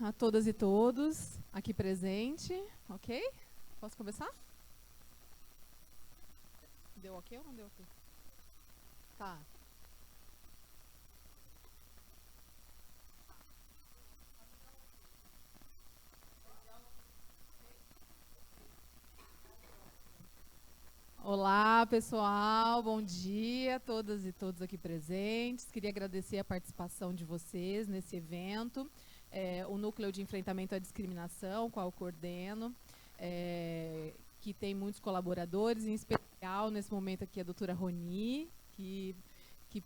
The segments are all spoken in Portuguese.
a todas e todos aqui presente, ok? Posso começar? Deu ok ou não deu ok? Tá. Olá, pessoal, bom dia a todas e todos aqui presentes. Queria agradecer a participação de vocês nesse evento. O Núcleo de Enfrentamento à Discriminação, qual eu coordeno, que tem muitos colaboradores, em especial, nesse momento aqui, a doutora Roni, que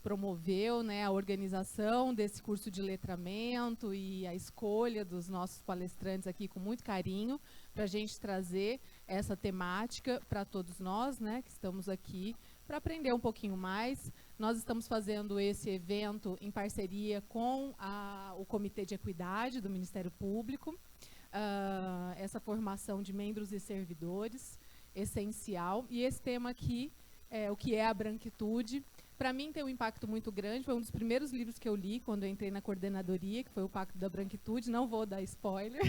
promoveu, né, a organização desse curso de letramento e a escolha dos nossos palestrantes aqui com muito carinho, para a gente trazer essa temática para todos nós, né, que estamos aqui para aprender um pouquinho mais. Nós estamos fazendo esse evento em parceria com o Comitê de Equidade do Ministério Público, essa formação de membros e servidores, essencial. E esse tema aqui, o que é a branquitude, para mim tem um impacto muito grande, foi um dos primeiros livros que eu li quando eu entrei na coordenadoria, que foi o Pacto da Branquitude, não vou dar spoiler,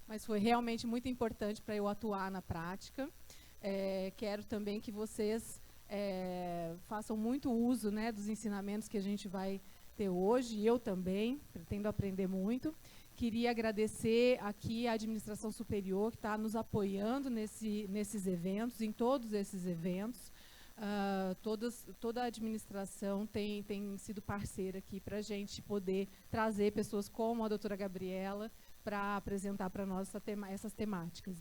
mas foi realmente muito importante para eu atuar na prática. Quero também que vocês façam muito uso, né, dos ensinamentos que a gente vai ter hoje, e eu também, pretendo aprender muito. Queria agradecer aqui a administração superior que está nos apoiando nesses eventos, em todos esses eventos. Toda a administração tem sido parceira aqui para a gente poder trazer pessoas como a doutora Gabriela para apresentar para nós essas temáticas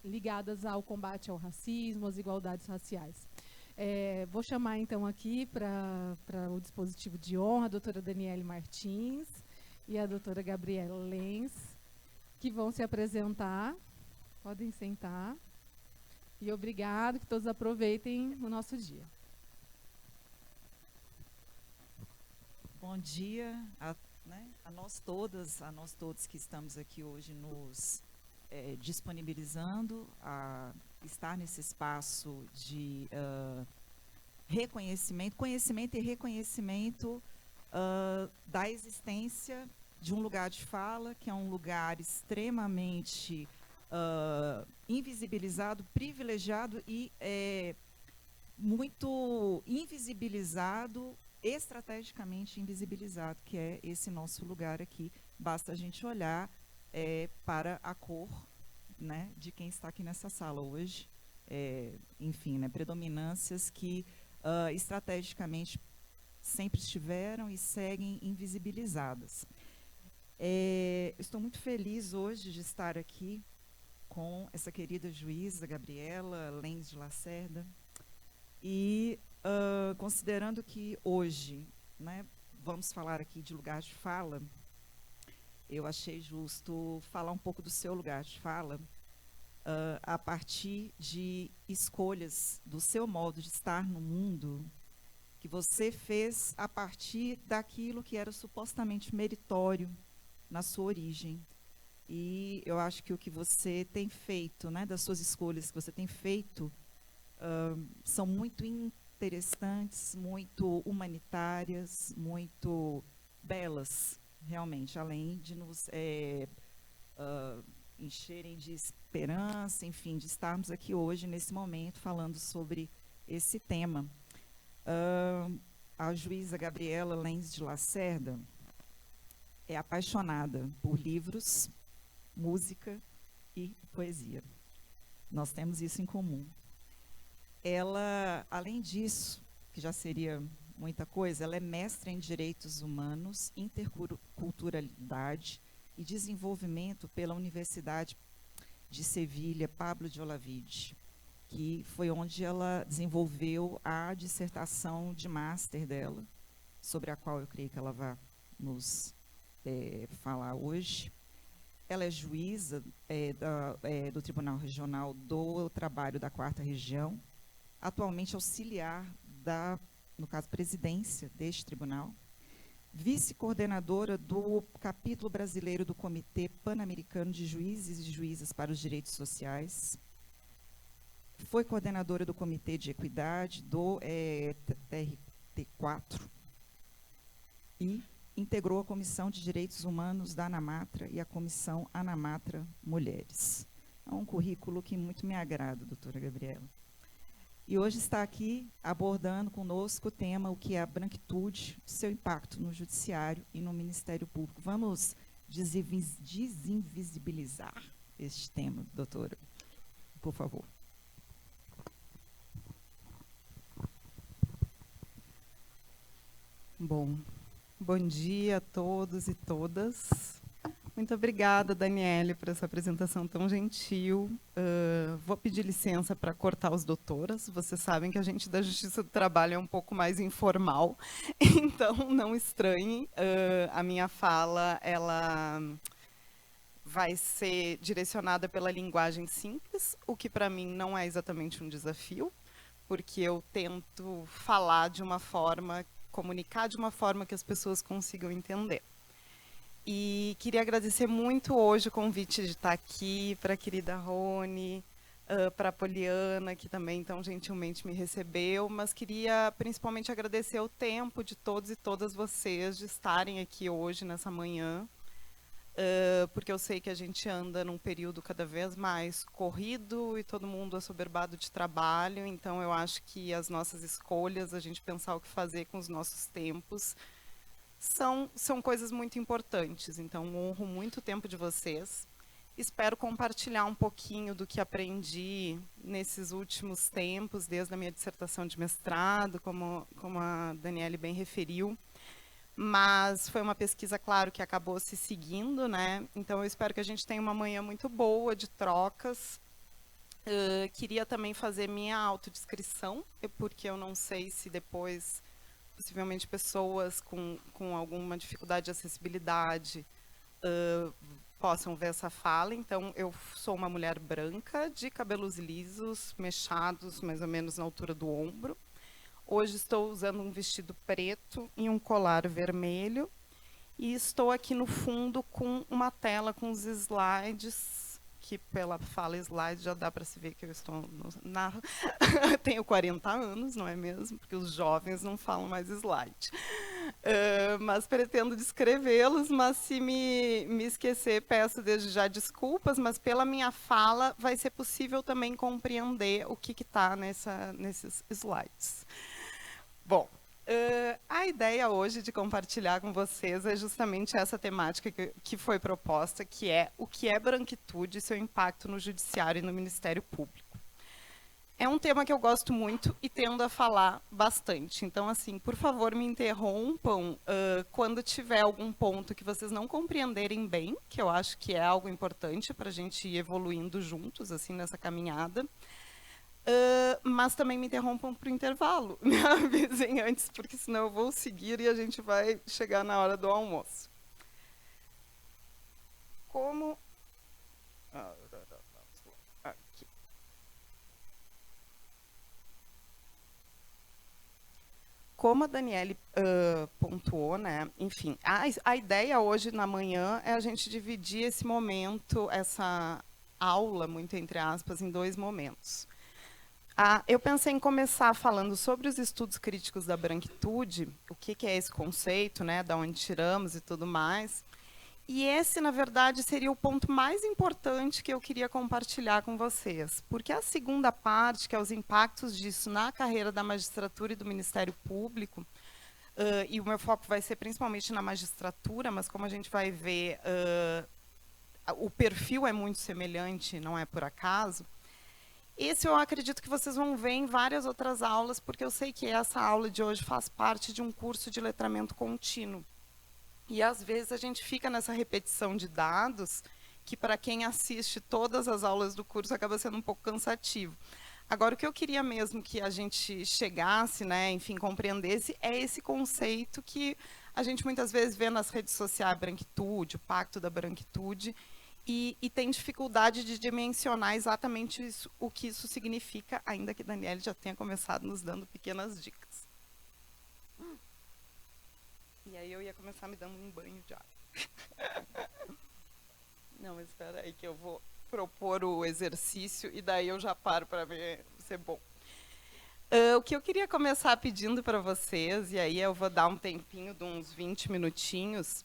ligadas ao combate ao racismo, às igualdades raciais. Vou chamar então aqui para o dispositivo de honra a doutora Daniele Martins e a doutora Gabriela Lenz, que vão se apresentar. Podem sentar. E obrigado, que todos aproveitem o nosso dia. Bom dia a nós todas, a nós todos que estamos aqui hoje nos disponibilizando a estar nesse espaço de conhecimento e reconhecimento da existência de um lugar de fala, que é um lugar extremamente invisibilizado, privilegiado e muito invisibilizado, estrategicamente invisibilizado, que é esse nosso lugar aqui. Basta a gente olhar para a cor, né, de quem está aqui nessa sala hoje. Enfim, né, predominâncias que estrategicamente sempre estiveram e seguem invisibilizadas. Estou muito feliz hoje de estar aqui com essa querida juíza, Gabriela Lenz de Lacerda, e considerando que hoje, né, vamos falar aqui de lugar de fala, eu achei justo falar um pouco do seu lugar de fala, a partir de escolhas do seu modo de estar no mundo, que você fez a partir daquilo que era supostamente meritório na sua origem. E eu acho que o que você tem feito, né, das suas escolhas que você tem feito, são muito interessantes, muito humanitárias, muito belas, realmente, além de nos encherem de esperança, enfim, de estarmos aqui hoje, nesse momento, falando sobre esse tema. A juíza Gabriela Lenz de Lacerda é apaixonada por livros, música e poesia. Nós temos isso em comum. Ela, além disso, que já seria muita coisa, ela é mestra em Direitos Humanos, Interculturalidade e Desenvolvimento pela Universidade de Sevilha, Pablo de Olavide, que foi onde ela desenvolveu a dissertação de master dela, sobre a qual eu creio que ela vai nos falar hoje. Ela é juíza do Tribunal Regional do Trabalho da 4ª Região, atualmente auxiliar no caso, presidência deste tribunal, vice-coordenadora do capítulo brasileiro do Comitê Pan-Americano de Juízes e Juízas para os Direitos Sociais, foi coordenadora do Comitê de Equidade do TRT4 e integrou a Comissão de Direitos Humanos da ANAMATRA e a Comissão ANAMATRA Mulheres. É um currículo que muito me agrada, doutora Gabriela. E hoje está aqui abordando conosco o tema, o que é a branquitude, seu impacto no judiciário e no Ministério Público. Vamos desinvisibilizar este tema, doutora, por favor. Bom dia a todos e todas. Muito obrigada, Daniele, por essa apresentação tão gentil. Vou pedir licença para cortar os doutoras. Vocês sabem que a gente da Justiça do Trabalho é um pouco mais informal, então não estranhem. A minha fala, ela vai ser direcionada pela linguagem simples, o que para mim não é exatamente um desafio, porque eu tento falar de uma forma, comunicar de uma forma que as pessoas consigam entender. E queria agradecer muito hoje o convite de estar aqui, para a querida Rony, para a Poliana, que também tão gentilmente me recebeu, mas queria principalmente agradecer o tempo de todos e todas vocês de estarem aqui hoje, nessa manhã, porque eu sei que a gente anda num período cada vez mais corrido e todo mundo assoberbado de trabalho, então eu acho que as nossas escolhas, a gente pensar o que fazer com os nossos tempos, são coisas muito importantes. Então, honro muito o tempo de vocês. Espero compartilhar um pouquinho do que aprendi nesses últimos tempos, desde a minha dissertação de mestrado, como a Daniele bem referiu. Mas foi uma pesquisa, claro, que acabou se seguindo, né? Então, eu espero que a gente tenha uma manhã muito boa de trocas. Queria também fazer minha autodescrição, porque eu não sei se depois, possivelmente, pessoas com alguma dificuldade de acessibilidade possam ver essa fala. Então, eu sou uma mulher branca, de cabelos lisos, mechados, mais ou menos na altura do ombro. Hoje estou usando um vestido preto e um colar vermelho. E estou aqui no fundo com uma tela com os slides, que pela fala slide já dá para se ver que eu estou tenho 40 anos, não é mesmo? Porque os jovens não falam mais slide. Mas pretendo descrevê-los, mas se me esquecer, peço desde já desculpas, mas pela minha fala vai ser possível também compreender o que está nesses slides. Bom, a ideia hoje de compartilhar com vocês é justamente essa temática que foi proposta, que é o que é branquitude e seu impacto no judiciário e no Ministério Público. É um tema que eu gosto muito e tendo a falar bastante. Então, assim, por favor, me interrompam quando tiver algum ponto que vocês não compreenderem bem, que eu acho que é algo importante para a gente ir evoluindo juntos, assim, nessa caminhada. Mas também me interrompam para o intervalo. Me avisem antes, porque senão eu vou seguir e a gente vai chegar na hora do almoço. Aqui. Como a Daniele pontuou, né? Enfim, a ideia hoje na manhã é a gente dividir esse momento, essa aula, muito entre aspas, em dois momentos. Eu pensei em começar falando sobre os estudos críticos da branquitude, o que é esse conceito, né, da onde tiramos e tudo mais. E esse, na verdade, seria o ponto mais importante que eu queria compartilhar com vocês, porque a segunda parte, que é os impactos disso na carreira da magistratura e do Ministério Público, e o meu foco vai ser principalmente na magistratura, mas como a gente vai ver, o perfil é muito semelhante, não é por acaso. Esse eu acredito que vocês vão ver em várias outras aulas, porque eu sei que essa aula de hoje faz parte de um curso de letramento contínuo. E, às vezes, a gente fica nessa repetição de dados, que, para quem assiste todas as aulas do curso, acaba sendo um pouco cansativo. Agora, o que eu queria mesmo que a gente chegasse, né, enfim, compreendesse, é esse conceito que a gente muitas vezes vê nas redes sociais, a branquitude, o pacto da branquitude, e tem dificuldade de dimensionar exatamente o que isso significa, ainda que Daniele já tenha começado nos dando pequenas dicas. E aí eu ia começar me dando um banho de água. Não, mas espera aí que eu vou propor o exercício e daí eu já paro para ver ser bom. O que eu queria começar pedindo para vocês, e aí eu vou dar um tempinho de uns 20 minutinhos,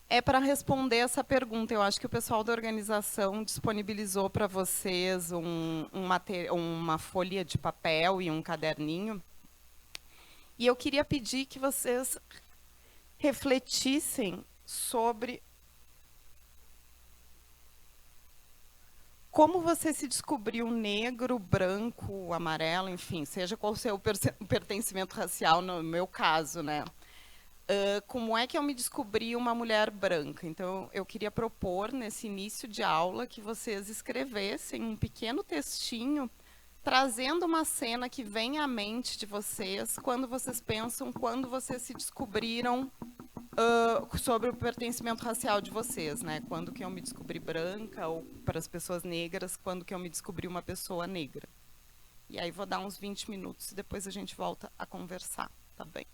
é para responder essa pergunta. Eu acho que o pessoal da organização disponibilizou para vocês uma folha de papel e um caderninho. E eu queria pedir que vocês refletissem sobre como você se descobriu negro, branco, amarelo, enfim, seja qual seja o pertencimento racial, no meu caso, né? Como é que eu me descobri uma mulher branca? Então, eu queria propor, nesse início de aula, que vocês escrevessem um pequeno textinho, trazendo uma cena que vem à mente de vocês, quando vocês pensam, quando vocês se descobriram sobre o pertencimento racial de vocês, né? Quando que eu me descobri branca, ou para as pessoas negras, quando que eu me descobri uma pessoa negra. E aí vou dar uns 20 minutos e depois a gente volta a conversar, tá bem?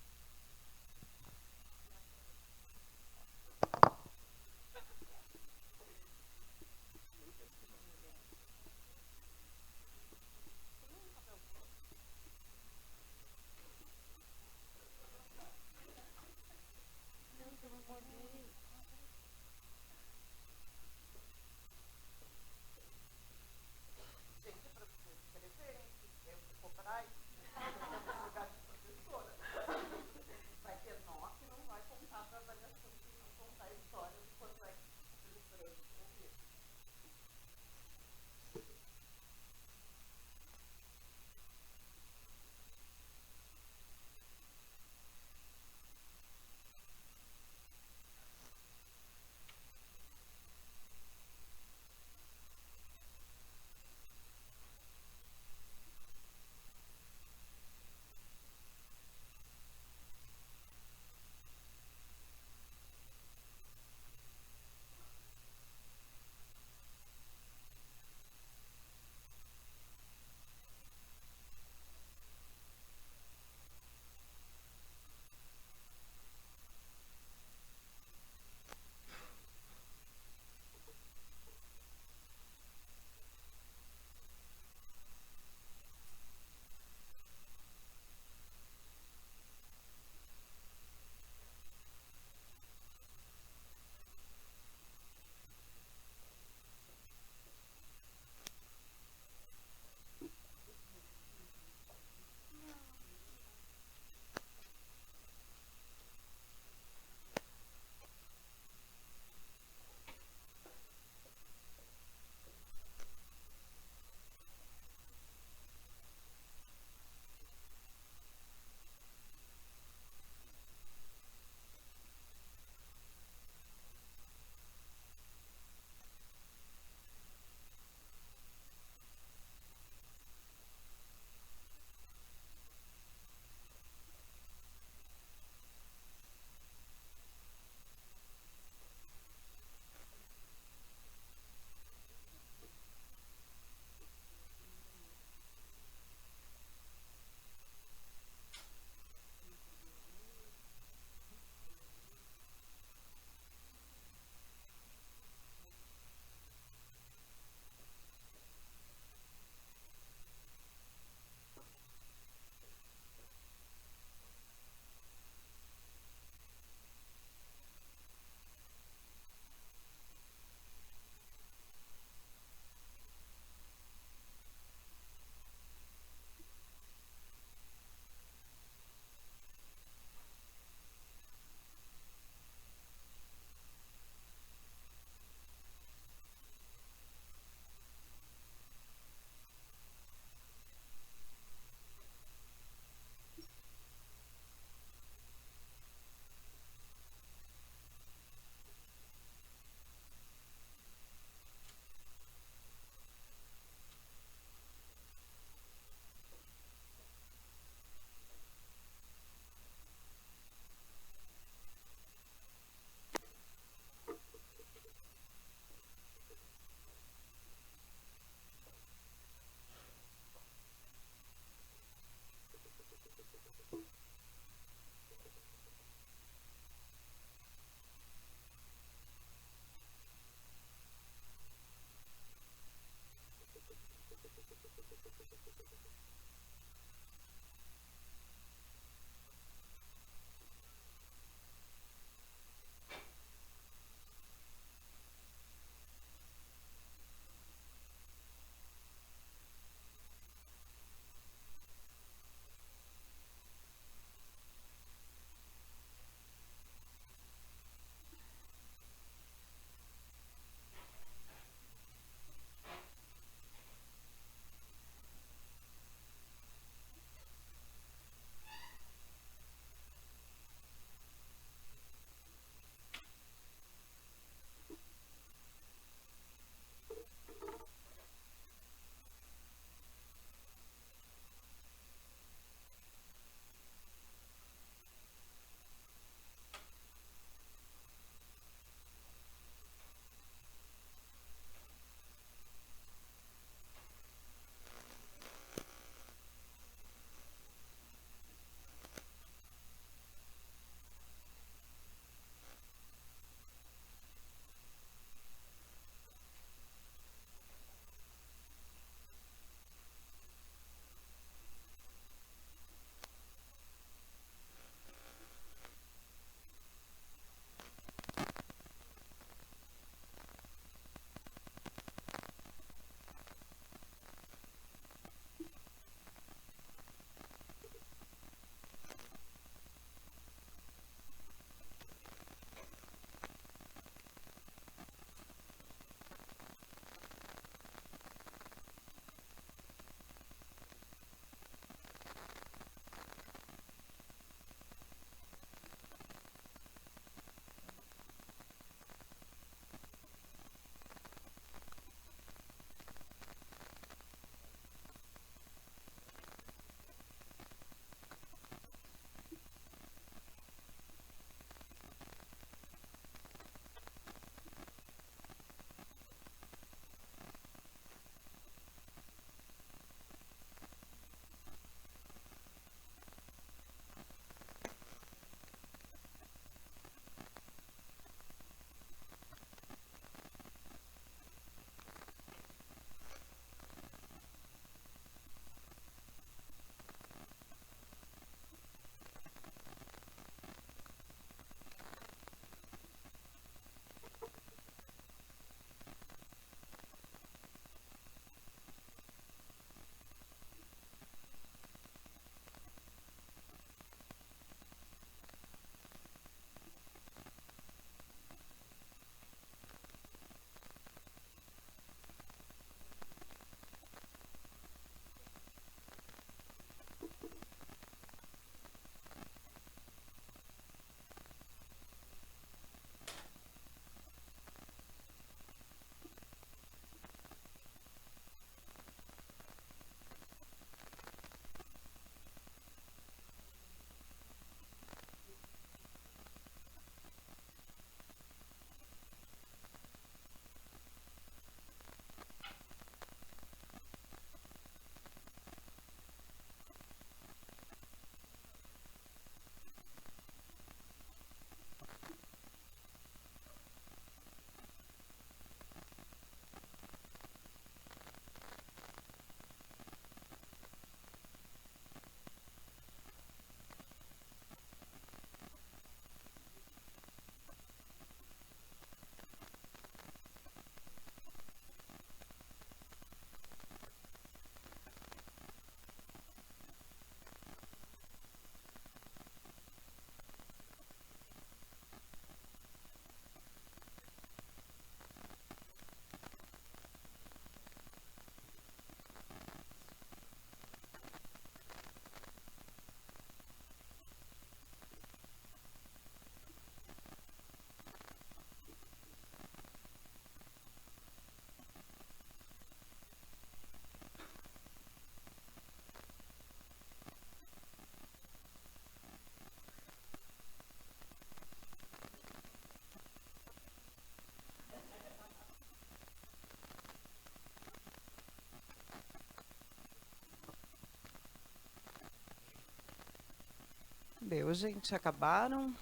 aconteceu, gente? Acabaram?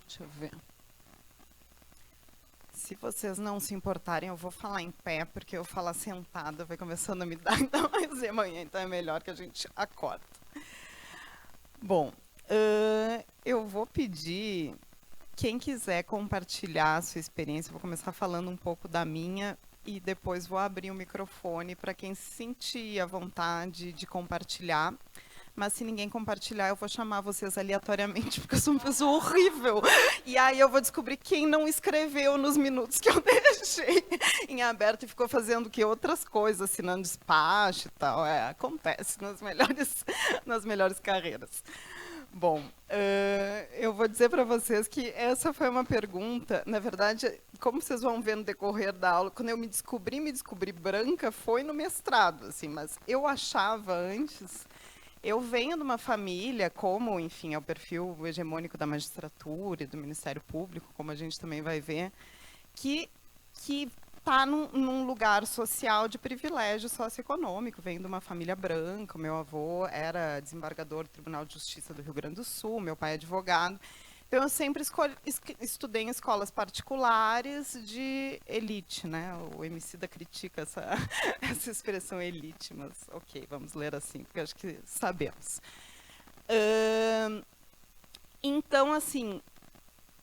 Deixa eu ver. Se vocês não se importarem, eu vou falar em pé, porque eu falar sentada vai começando a me dar ainda mais de amanhã, então é melhor que a gente acorde. Bom, eu vou pedir, quem quiser compartilhar a sua experiência, eu vou começar falando um pouco da minha e depois vou abrir o microfone para quem se sentir à vontade de compartilhar. Mas se ninguém compartilhar, eu vou chamar vocês aleatoriamente, porque eu sou uma pessoa horrível. E aí eu vou descobrir quem não escreveu nos minutos que eu deixei em aberto e ficou fazendo que outras coisas, assinando despacho e tal. Acontece nas melhores carreiras. Bom, eu vou dizer para vocês que essa foi uma pergunta, na verdade, como vocês vão ver no decorrer da aula, quando eu me descobri branca, foi no mestrado, assim, mas eu achava antes... Eu venho de uma família, como, enfim, é o perfil hegemônico da magistratura e do Ministério Público, como a gente também vai ver, que está num lugar social de privilégio socioeconômico. Venho de uma família branca, o meu avô era desembargador do Tribunal de Justiça do Rio Grande do Sul, meu pai é advogado. Então, eu sempre estudei em escolas particulares de elite, né? O Emicida critica essa expressão elite, mas ok, vamos ler assim, porque acho que sabemos. Então, assim,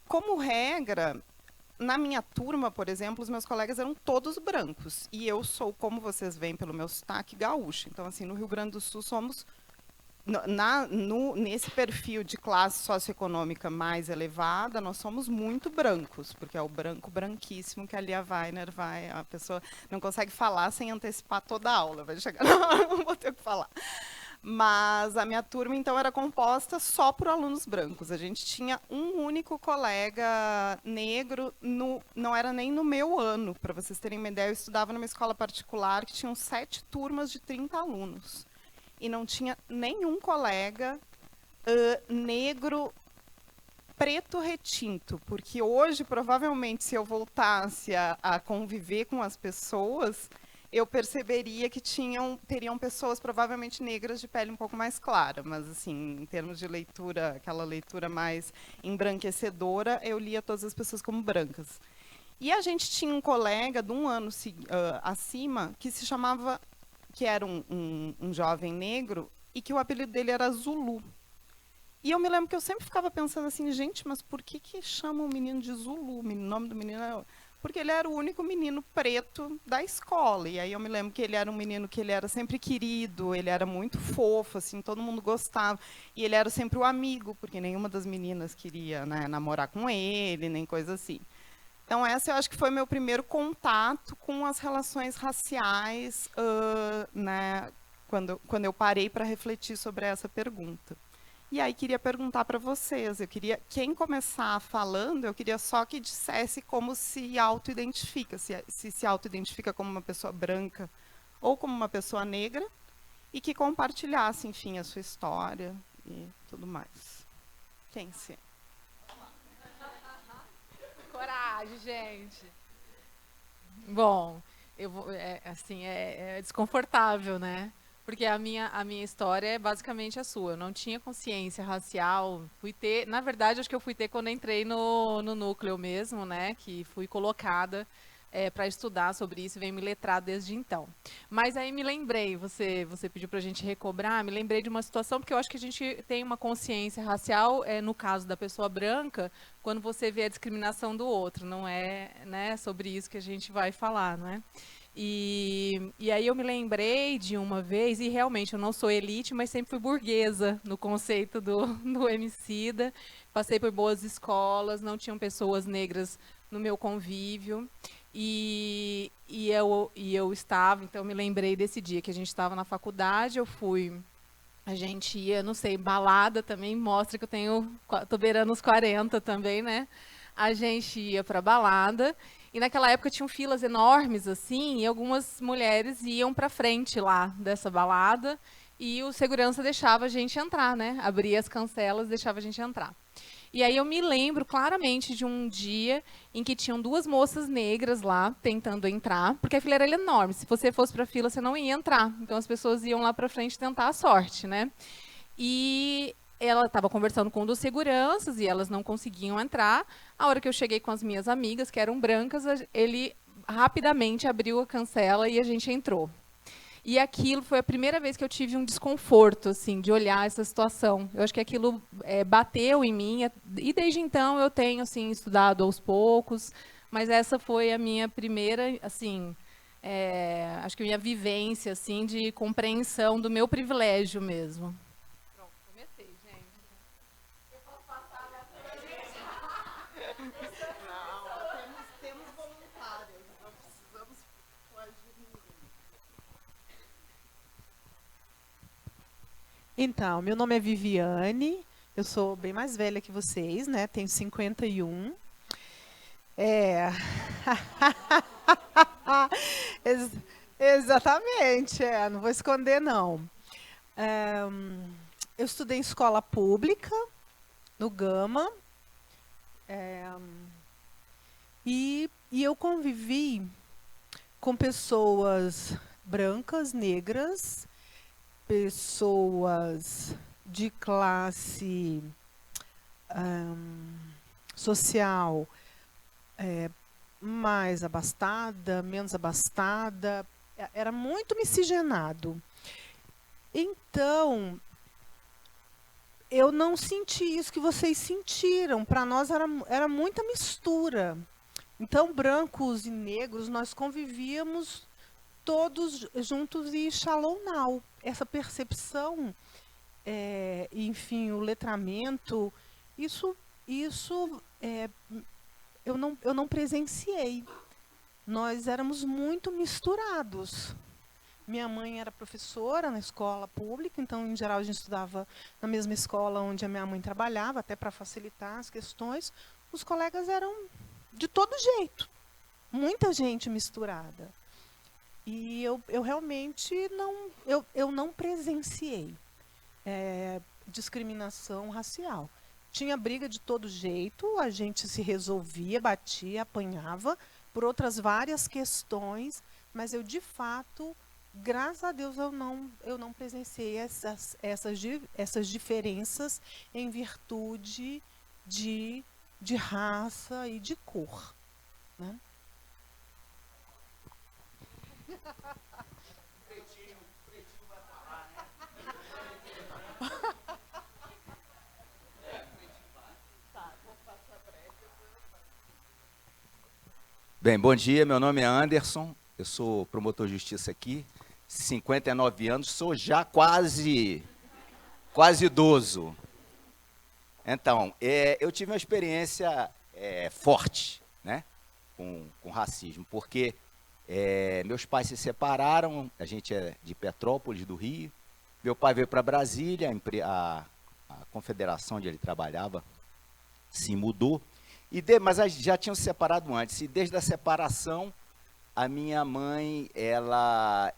como regra, na minha turma, por exemplo, os meus colegas eram todos brancos. E eu sou, como vocês veem pelo meu sotaque, gaúcha. Então, assim, no Rio Grande do Sul somos... Nesse perfil de classe socioeconômica mais elevada, nós somos muito brancos, porque é o branquíssimo que a Lia Weiner a pessoa não consegue falar sem antecipar toda a aula, vai chegar na hora, não vou ter o que falar. Mas a minha turma, então, era composta só por alunos brancos. A gente tinha um único colega negro, não era nem no meu ano, para vocês terem uma ideia, eu estudava numa escola particular que tinham 7 turmas de 30 alunos. E não tinha nenhum colega negro preto retinto, porque hoje, provavelmente, se eu voltasse a conviver com as pessoas, eu perceberia que teriam pessoas provavelmente negras de pele um pouco mais clara, mas, assim, em termos de leitura, aquela leitura mais embranquecedora, eu lia todas as pessoas como brancas. E a gente tinha um colega de um ano acima que se chamava... que era um jovem negro, e que o apelido dele era Zulu. E eu me lembro que eu sempre ficava pensando assim, gente, mas por que chamam o menino de Zulu? O nome do menino era... Porque ele era o único menino preto da escola. E aí eu me lembro que ele era um menino que ele era sempre querido, ele era muito fofo, assim, todo mundo gostava. E ele era sempre o amigo, porque nenhuma das meninas queria, né, namorar com ele, nem coisa assim. Então, essa eu acho que foi meu primeiro contato com as relações raciais, né, quando eu parei para refletir sobre essa pergunta. E aí, queria perguntar para vocês, quem começar falando, eu queria só que dissesse como se auto-identifica, se auto-identifica como uma pessoa branca ou como uma pessoa negra, e que compartilhasse, enfim, a sua história e tudo mais. Quem se... Coragem, gente. Bom, assim, é desconfortável, né? Porque a minha história é basicamente a sua. Eu não tinha consciência racial. Na verdade, acho que eu fui ter quando entrei no núcleo mesmo, né? Que fui colocada para estudar sobre isso e venho me letrar desde então. Mas aí me lembrei, você pediu para a gente recobrar, me lembrei de uma situação, porque eu acho que a gente tem uma consciência racial, no caso da pessoa branca, quando você vê a discriminação do outro, não é, né, sobre isso que a gente vai falar, não é? E aí eu me lembrei de uma vez, e realmente eu não sou elite, mas sempre fui burguesa no conceito do Emicida, passei por boas escolas, não tinham pessoas negras no meu convívio, e eu estava, então eu me lembrei desse dia que a gente estava na faculdade, a gente ia, não sei, balada também, mostra que tô beirando os 40 também, né? A gente ia para balada, e naquela época tinham filas enormes, assim, e algumas mulheres iam para frente lá dessa balada, e o segurança deixava a gente entrar, né? Abria as cancelas, deixava a gente entrar. E aí eu me lembro claramente de um dia em que tinham 2 moças negras lá tentando entrar, porque a fila era enorme. Se você fosse para a fila, você não ia entrar. Então as pessoas iam lá para frente tentar a sorte, né? E ela estava conversando com um dos seguranças e elas não conseguiam entrar. A hora que eu cheguei com as minhas amigas, que eram brancas, ele rapidamente abriu a cancela e a gente entrou. E aquilo foi a primeira vez que eu tive um desconforto, assim, de olhar essa situação. Eu acho que aquilo bateu em mim, e desde então eu tenho, assim, estudado aos poucos, mas essa foi a minha primeira, assim, acho que a minha vivência, assim, de compreensão do meu privilégio mesmo. Pronto, comecei, gente. Eu posso passar a minha Não, temos voluntárias, não precisamos coagir ninguém. Então, meu nome é Viviane, eu sou bem mais velha que vocês, né? Tenho 51. Exatamente, não vou esconder, não. Eu estudei em escola pública, no Gama, e eu convivi com pessoas brancas, negras, pessoas de classe social mais abastada, menos abastada, era muito miscigenado. Então, eu não senti isso que vocês sentiram. Para nós era muita mistura. Então, brancos e negros, nós convivíamos todos juntos e shalom now. Essa percepção, enfim, o letramento, isso eu não presenciei. Nós éramos muito misturados. Minha mãe era professora na escola pública, então, em geral, a gente estudava na mesma escola onde a minha mãe trabalhava, até para facilitar as questões. Os colegas eram de todo jeito, muita gente misturada. E eu realmente não presenciei discriminação racial. Tinha briga de todo jeito, a gente se resolvia, batia, apanhava por outras várias questões, mas eu, de fato, graças a Deus, eu não presenciei essas diferenças em virtude de raça e de cor, né? Pretinho vai falar, né? Bem, bom dia, meu nome é Anderson, eu sou promotor de justiça aqui, 59 anos, sou já quase idoso. Então, eu tive uma experiência forte, né, com racismo, porque meus pais se separaram, a gente é de Petrópolis, do Rio, meu pai veio para Brasília, a confederação onde ele trabalhava se mudou, mas já tinham se separado antes, e desde a separação, a minha mãe, ela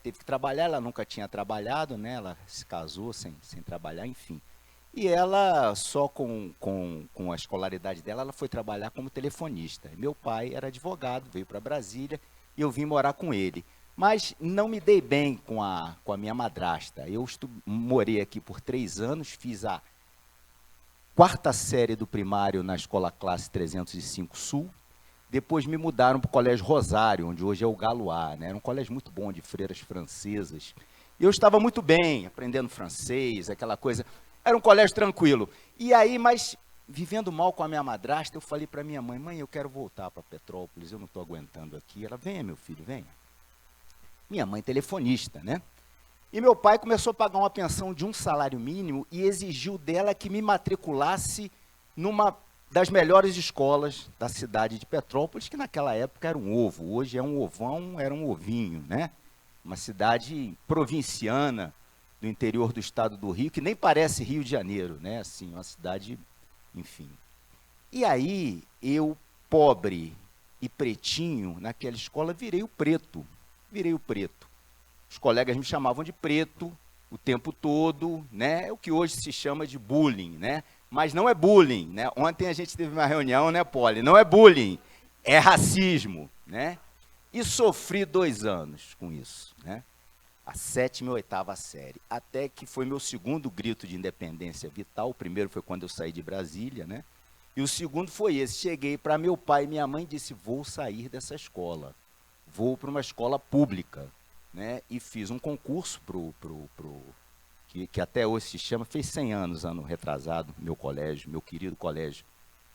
teve que trabalhar, ela nunca tinha trabalhado, né? Ela se casou sem trabalhar, enfim. E ela, só com a escolaridade dela, ela foi trabalhar como telefonista. Meu pai era advogado, veio para Brasília, e eu vim morar com ele. Mas não me dei bem com a minha madrasta. Eu morei aqui por 3 anos, fiz a 4ª série do primário na escola classe 305 Sul. Depois me mudaram para o Colégio Rosário, onde hoje é o Galois, né? Era um colégio muito bom, de freiras francesas. E eu estava muito bem, aprendendo francês, aquela coisa. Era um colégio tranquilo. E aí, mas vivendo mal com a minha madrasta, eu falei para minha mãe, mãe, eu quero voltar para Petrópolis, eu não estou aguentando aqui. Ela, venha, meu filho, venha. Minha mãe telefonista, né? E meu pai começou a pagar uma pensão de um salário mínimo e exigiu dela que me matriculasse numa das melhores escolas da cidade de Petrópolis, que naquela época era um ovo, hoje é um ovão, era um ovinho, né? Uma cidade provinciana do interior do estado do Rio, que nem parece Rio de Janeiro, né? Assim, uma cidade, enfim. E aí, eu, pobre e pretinho, naquela escola, virei o preto. Os colegas me chamavam de preto o tempo todo, né? É o que hoje se chama de bullying, né? Mas não é bullying, né? Ontem a gente teve uma reunião, né, Poli? Não é bullying, é racismo, né? E sofri 2 anos com isso, né? a 7ª e 8ª série, até que foi meu segundo grito de independência vital. O primeiro foi quando eu saí de Brasília, né? E o segundo foi esse. Cheguei para meu pai e minha mãe e disse, vou sair dessa escola, vou para uma escola pública, né? E fiz um concurso que até hoje se chama, fez 100 anos, ano retrasado, meu colégio, meu querido colégio,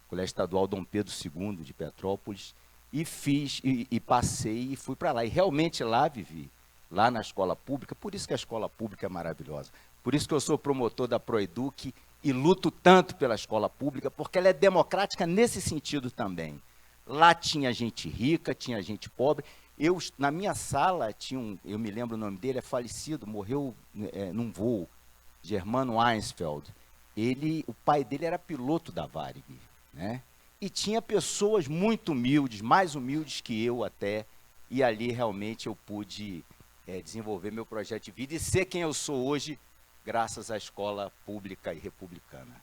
Colégio Estadual Dom Pedro II de Petrópolis, e fiz, e passei e fui para lá. E realmente lá vivi, lá na escola pública. Por isso que a escola pública é maravilhosa. Por isso que eu sou promotor da Proeduc e luto tanto pela escola pública, porque ela é democrática nesse sentido também. Lá tinha gente rica, tinha gente pobre. Na minha sala tinha eu me lembro o nome dele, é falecido, morreu num voo, Germano Einsfeld. O pai dele era piloto da Varig, né? E tinha pessoas muito humildes, mais humildes que eu até, e ali realmente eu pude desenvolver meu projeto de vida e ser quem eu sou hoje, graças à escola pública e republicana.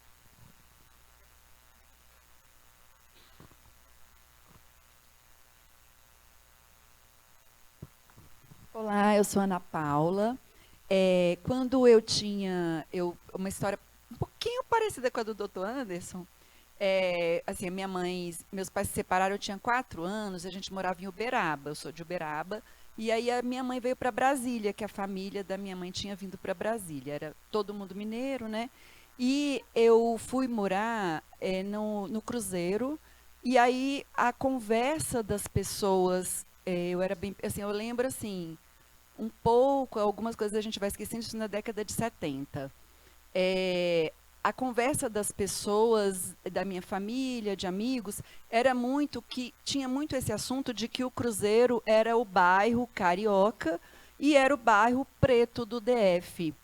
Olá, eu sou Ana Paula. Quando eu tinha uma história um pouquinho parecida com a do Dr. Anderson, assim, meus pais se separaram, eu tinha 4 anos, a gente morava em Uberaba, eu sou de Uberaba, e aí a minha mãe veio para Brasília, que a família da minha mãe tinha vindo para Brasília, era todo mundo mineiro, né? E eu fui morar no Cruzeiro, e aí a conversa das pessoas, eu era bem, assim, eu lembro assim, um pouco, algumas coisas a gente vai esquecendo, isso na década de 70. A conversa das pessoas, da minha família, de amigos, era muito que tinha muito esse assunto de que o Cruzeiro era o bairro carioca e era o bairro preto do DF.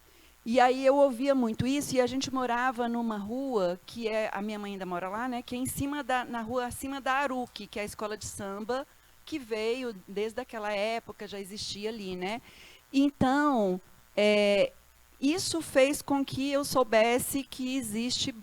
E aí eu ouvia muito isso, e a gente morava numa rua, que a minha mãe ainda mora lá, né, que é na rua acima da Aruque, que é a escola de samba, que veio desde aquela época, já existia ali, né? Então, isso fez com que eu soubesse que existe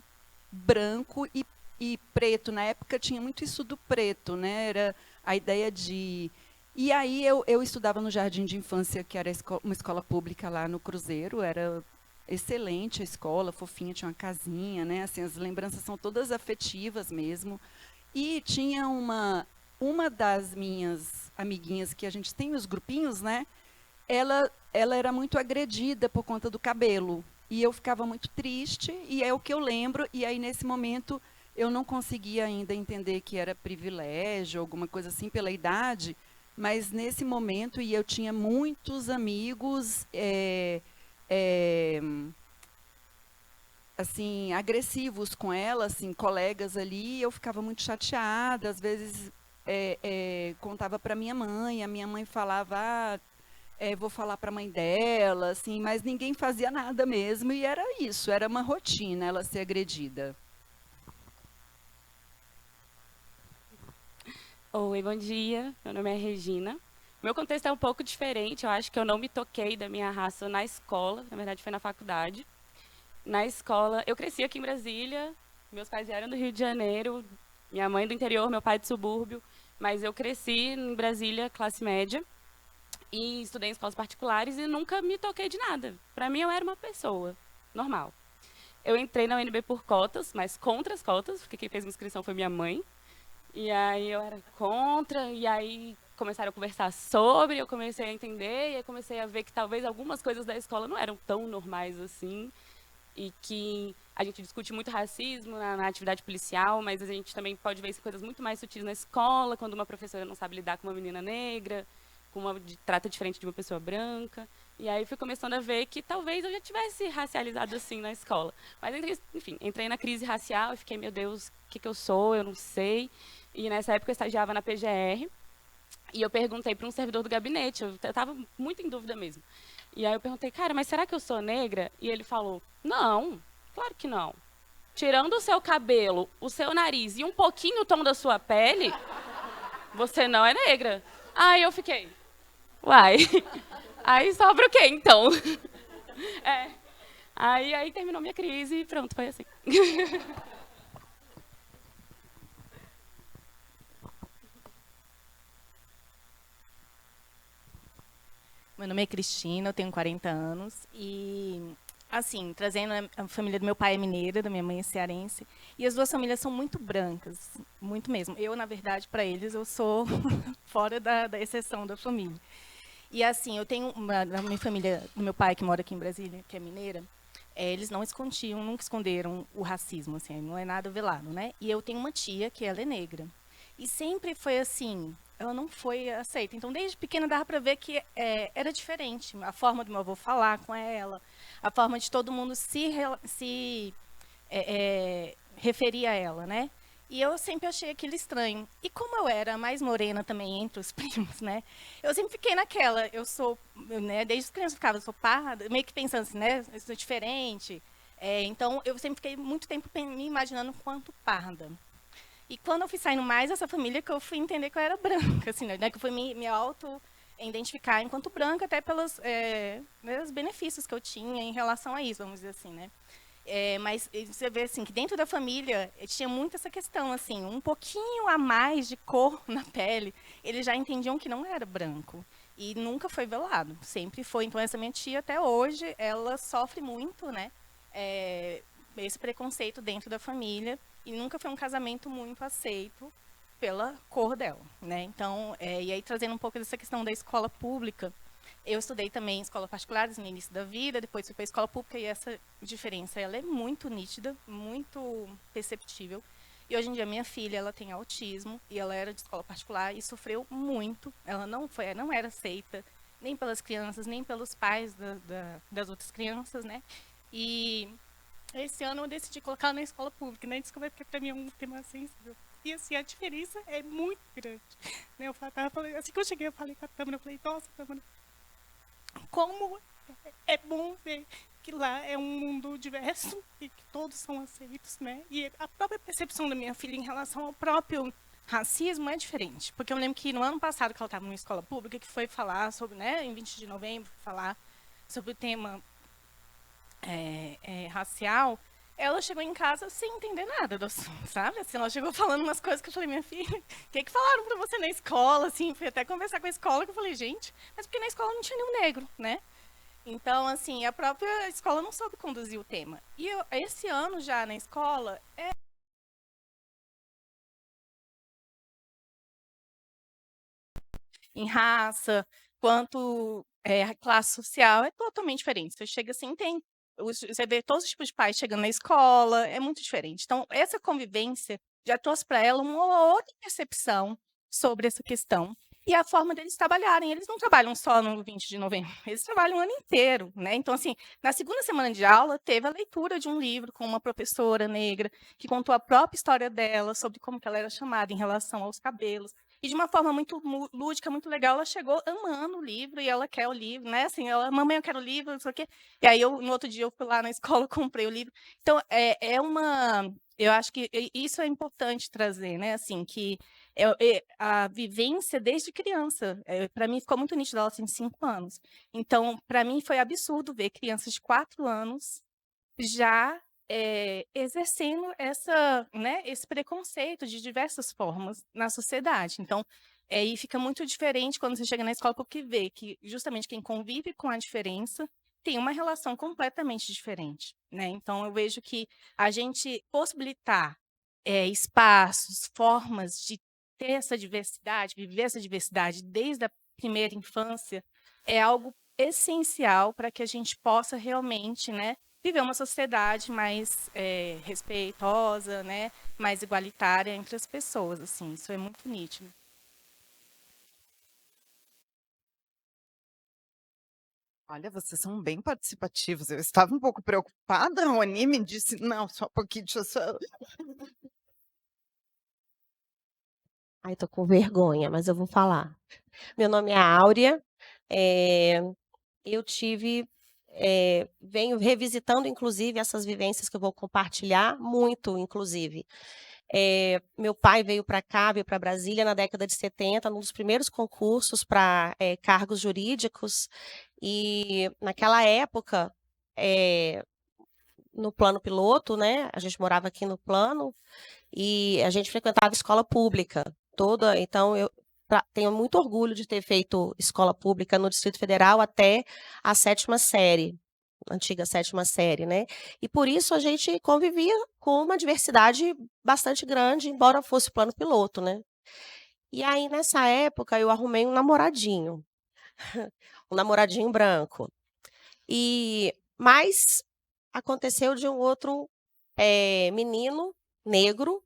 branco e preto. Na época tinha muito isso do preto, né? Era a ideia de... E aí eu estudava no Jardim de Infância, que era uma escola pública lá no Cruzeiro, era excelente a escola, fofinha, tinha uma casinha, né? Assim, as lembranças são todas afetivas mesmo. E tinha uma das minhas amiguinhas, que a gente tem os grupinhos, né? Ela era muito agredida por conta do cabelo. E eu ficava muito triste, e é o que eu lembro. E aí, nesse momento, eu não conseguia ainda entender que era privilégio, alguma coisa assim, pela idade. Mas, nesse momento, e eu tinha muitos amigos assim, agressivos com ela, assim, colegas ali, e eu ficava muito chateada. Às vezes, contava para minha mãe, a minha mãe falava... vou falar para a mãe dela, assim, mas ninguém fazia nada mesmo, e era isso, era uma rotina ela ser agredida. Oi, bom dia, meu nome é Regina. Meu contexto é um pouco diferente, eu acho que eu não me toquei da minha raça na escola, na verdade foi na faculdade. Na escola, eu cresci aqui em Brasília, meus pais vieram do Rio de Janeiro, minha mãe do interior, meu pai de subúrbio, mas eu cresci em Brasília, classe média, e estudei em escolas particulares e nunca me toquei de nada. Para mim, eu era uma pessoa normal. Eu entrei na UNB por cotas, mas contra as cotas, porque quem fez minha inscrição foi minha mãe. E aí eu era contra, e aí começaram a conversar sobre, eu comecei a entender, e aí comecei a ver que talvez algumas coisas da escola não eram tão normais assim, e que a gente discute muito racismo na atividade policial, mas a gente também pode ver coisas muito mais sutis na escola, quando uma professora não sabe lidar com uma menina negra, trata diferente de uma pessoa branca. E aí fui começando a ver que talvez eu já tivesse racializado assim na escola. Mas, enfim, entrei na crise racial e fiquei, meu Deus, o que eu sou? Eu não sei. E nessa época eu estagiava na PGR. E eu perguntei para um servidor do gabinete, eu estava muito em dúvida mesmo. E aí eu perguntei, cara, mas será que eu sou negra? E ele falou, não, claro que não. Tirando o seu cabelo, o seu nariz e um pouquinho o tom da sua pele, você não é negra. Aí eu fiquei... Uai, aí sobra o quê, então? Aí terminou minha crise e pronto, foi assim. Meu nome é Cristina, eu tenho 40 anos e, assim, trazendo a família do meu pai é mineira, da minha mãe é cearense, e as duas famílias são muito brancas, muito mesmo. Eu, na verdade, para eles, eu sou fora da exceção da família. E, assim, eu tenho na minha família, do meu pai, que mora aqui em Brasília, que é mineira, eles não escondiam, nunca esconderam o racismo, assim, não é nada velado, né? E eu tenho uma tia que ela é negra. E sempre foi assim, ela não foi aceita. Então, desde pequena dava para ver que era diferente. A forma do meu avô falar com ela, a forma de todo mundo se referir a ela, né? E eu sempre achei aquilo estranho. E como eu era mais morena também entre os primos, né? Eu sempre fiquei naquela, né, desde criança eu ficava, eu sou parda, meio que pensando assim, né? Eu sou diferente. Então, eu sempre fiquei muito tempo me imaginando quanto parda. E quando eu fui saindo mais dessa família, que eu fui entender que eu era branca, assim, né? Que eu fui me auto-identificar enquanto branca, até pelos benefícios que eu tinha em relação a isso, vamos dizer assim, né? Mas você vê assim que dentro da família tinha muito essa questão assim, um pouquinho a mais de cor na pele, eles já entendiam que não era branco e nunca foi velado, sempre foi. Então essa minha tia até hoje ela sofre muito, né? Esse preconceito dentro da família e nunca foi um casamento muito aceito pela cor dela, né? Então e aí trazendo um pouco dessa questão da escola pública. Eu estudei também em escola particulares no início da vida, depois fui para a escola pública e essa diferença ela é muito nítida, muito perceptível. E hoje em dia minha filha ela tem autismo e ela era de escola particular e sofreu muito. Ela não era aceita nem pelas crianças nem pelos pais das outras crianças, né? E esse ano eu decidi colocar na escola pública, né? Descobri que para mim é um tema sensível. E assim, a diferença é muito grande. Né? Assim que eu cheguei, eu falei com a Tâmara, eu falei, nossa, Tâmara, como é bom ver que lá é um mundo diverso e que todos são aceitos, né? E a própria percepção da minha filha em relação ao próprio racismo é diferente. Porque eu lembro que no ano passado, que ela estava numa escola pública, que foi falar sobre, né, em 20 de novembro, falar sobre o tema racial, ela chegou em casa sem entender nada do assunto, sabe? Assim, ela chegou falando umas coisas que eu falei, minha filha, o que falaram pra você na escola? Assim, fui até conversar com a escola, que eu falei, gente, mas porque na escola não tinha nenhum negro, né? Então, assim, a própria escola não soube conduzir o tema. E esse ano já na escola, em raça, quanto classe social, é totalmente diferente. Você chega assim, você vê todos os tipos de pais chegando na escola, é muito diferente. Então, essa convivência já trouxe para ela uma outra percepção sobre essa questão. E a forma deles trabalharem. Eles não trabalham só no 20 de novembro, eles trabalham o ano inteiro, né? Então, assim, na segunda semana de aula, teve a leitura de um livro com uma professora negra que contou a própria história dela, sobre como que ela era chamada em relação aos cabelos. E de uma forma muito lúdica, muito legal, ela chegou amando o livro e ela quer o livro, né? Assim, mamãe, eu quero o livro, não sei o quê. E aí, no outro dia, eu fui lá na escola, comprei o livro. Então, eu acho que isso é importante trazer, né? Assim, que a vivência desde criança. Para mim, ficou muito nítido, ela tem 5 anos. Então, para mim, foi absurdo ver crianças de 4 anos já exercendo esse preconceito de diversas formas na sociedade. Então, aí fica muito diferente quando você chega na escola, porque vê que justamente quem convive com a diferença tem uma relação completamente diferente, né? Então, eu vejo que a gente possibilitar espaços, formas de ter essa diversidade, viver essa diversidade desde a primeira infância, é algo essencial para que a gente possa realmente, né, viver uma sociedade mais respeitosa, né, mais igualitária entre as pessoas, assim, isso é muito nítido. Olha, vocês são bem participativos. Eu estava um pouco preocupada, o Roni me disse, não, só um pouquinho, deixa eu só... Ai, tô com vergonha, mas eu vou falar. Meu nome é Áurea, eu venho revisitando, inclusive, essas vivências que eu vou compartilhar, muito, inclusive. Meu pai veio para cá, veio para Brasília na década de 70, num dos primeiros concursos para cargos jurídicos, e naquela época, no plano piloto, né, a gente morava aqui no plano, e a gente frequentava escola pública, então tenho muito orgulho de ter feito escola pública no Distrito Federal até a 7ª série, antiga 7ª série, né? E por isso a gente convivia com uma diversidade bastante grande, embora fosse plano piloto, né? E aí, nessa época, eu arrumei um namoradinho, um namoradinho branco. Mas aconteceu de um outro menino negro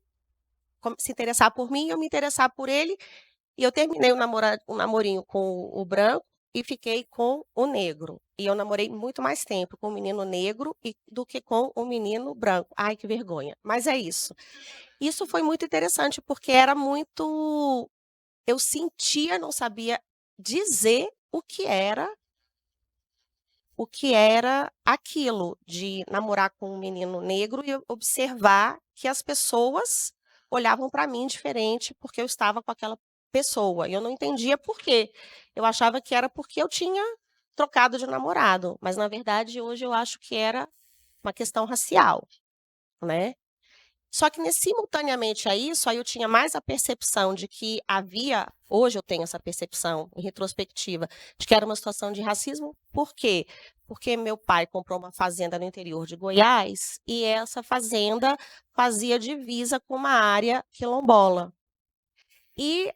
se interessar por mim, eu me interessar por ele, e eu terminei o namorinho com o branco e fiquei com o negro. E eu namorei muito mais tempo com o menino negro do que com o menino branco. Ai, que vergonha. Mas é isso. Isso foi muito interessante, porque era muito... Eu sentia, não sabia dizer o que era aquilo de namorar com um menino negro e observar que as pessoas olhavam para mim diferente porque eu estava com aquela pessoa. E eu não entendia por quê. Eu achava que era porque eu tinha trocado de namorado, mas na verdade hoje eu acho que era uma questão racial, né? Só que simultaneamente a isso, aí eu tinha mais a percepção de que hoje eu tenho essa percepção em retrospectiva, de que era uma situação de racismo. Por quê? Porque meu pai comprou uma fazenda no interior de Goiás e essa fazenda fazia divisa com uma área quilombola. E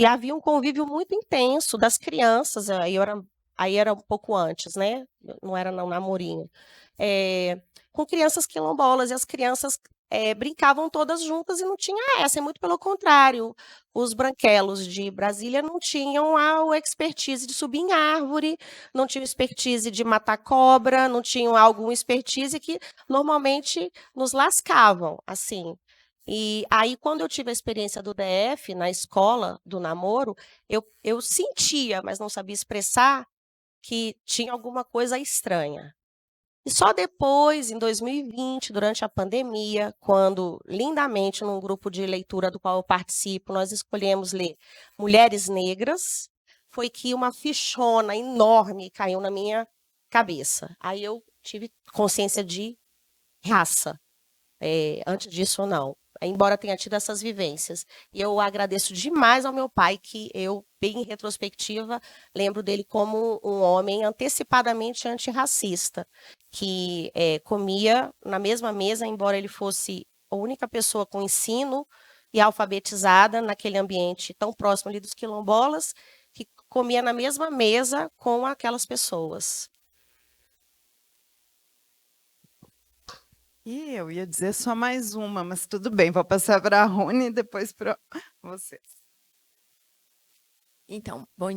havia um convívio muito intenso das crianças, aí era um pouco antes, né? Não era não namorinho. Com crianças quilombolas, e as crianças brincavam todas juntas e não tinha essa, muito pelo contrário. Os branquelos de Brasília não tinham a expertise de subir em árvore, não tinham expertise de matar cobra, não tinham alguma expertise que normalmente nos lascavam, assim. E aí, quando eu tive a experiência do DF, na escola do namoro, eu sentia, mas não sabia expressar, que tinha alguma coisa estranha. E só depois, em 2020, durante a pandemia, quando, lindamente, num grupo de leitura do qual eu participo, nós escolhemos ler Mulheres Negras, foi que uma fichona enorme caiu na minha cabeça. Aí eu tive consciência de raça. Antes disso, não. Embora tenha tido essas vivências. E eu agradeço demais ao meu pai, que eu, bem em retrospectiva, lembro dele como um homem antecipadamente antirracista, que comia na mesma mesa, embora ele fosse a única pessoa com ensino e alfabetizada naquele ambiente tão próximo ali dos quilombolas, que comia na mesma mesa com aquelas pessoas. E eu ia dizer só mais uma, mas tudo bem, vou passar para a Rony e depois para vocês. Então, bom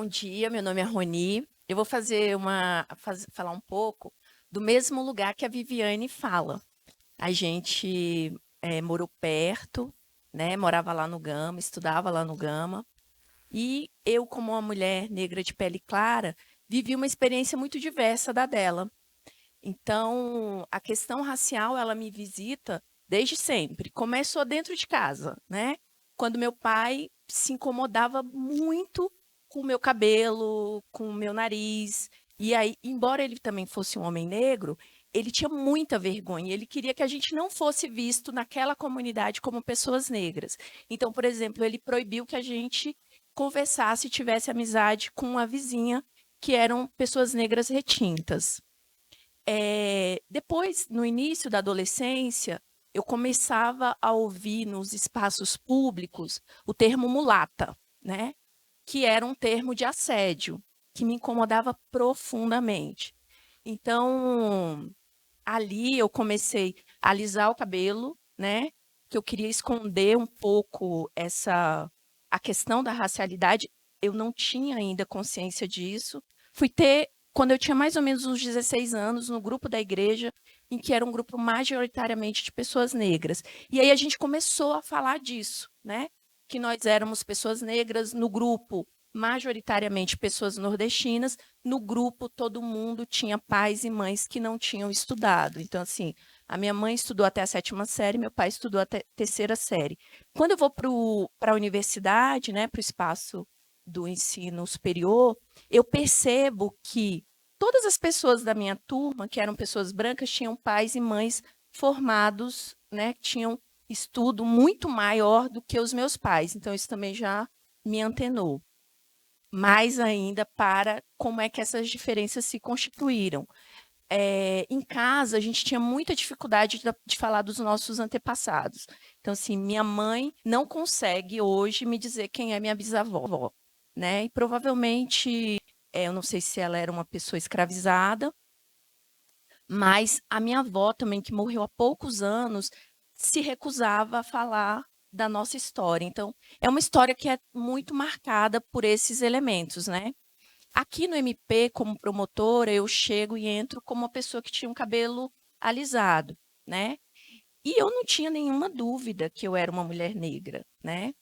dia, meu nome é Rony. Eu vou falar um pouco do mesmo lugar que a Viviane fala. A gente morou perto, né? Morava lá no Gama, estudava lá no Gama. E eu, como uma mulher negra de pele clara, vivi uma experiência muito diversa da dela. Então, a questão racial, ela me visita desde sempre. Começou dentro de casa, né? Quando meu pai se incomodava muito com o meu cabelo, com o meu nariz. E aí, embora ele também fosse um homem negro, ele tinha muita vergonha. Ele queria que a gente não fosse visto naquela comunidade como pessoas negras. Então, por exemplo, ele proibiu que a gente conversasse e tivesse amizade com uma vizinha que eram pessoas negras retintas. Depois, no início da adolescência, eu começava a ouvir nos espaços públicos o termo mulata, né? Que era um termo de assédio, que me incomodava profundamente. Então, ali eu comecei a alisar o cabelo, né? Que eu queria esconder um pouco a questão da racialidade. Eu não tinha ainda consciência disso. Fui ter, quando eu tinha mais ou menos uns 16 anos, no grupo da igreja, em que era um grupo majoritariamente de pessoas negras. E aí a gente começou a falar disso, né? Que nós éramos pessoas negras, no grupo majoritariamente pessoas nordestinas, no grupo todo mundo tinha pais e mães que não tinham estudado. Então, assim, a minha mãe estudou até a 7ª série, meu pai estudou até a 3ª série. Quando eu vou para a universidade, né, para o espaço do ensino superior, eu percebo que todas as pessoas da minha turma, que eram pessoas brancas, tinham pais e mães formados, né, tinham estudo muito maior do que os meus pais. Então, isso também já me antenou. Mais ainda para como é que essas diferenças se constituíram. Em casa, a gente tinha muita dificuldade de falar dos nossos antepassados. Então, assim, minha mãe não consegue hoje me dizer quem é minha bisavó, né? E provavelmente, eu não sei se ela era uma pessoa escravizada, mas a minha avó também, que morreu há poucos anos, se recusava a falar da nossa história. Então, é uma história que é muito marcada por esses elementos, né? Aqui no MP, como promotora, eu chego e entro como uma pessoa que tinha um cabelo alisado, né? E eu não tinha nenhuma dúvida que eu era uma mulher negra, né?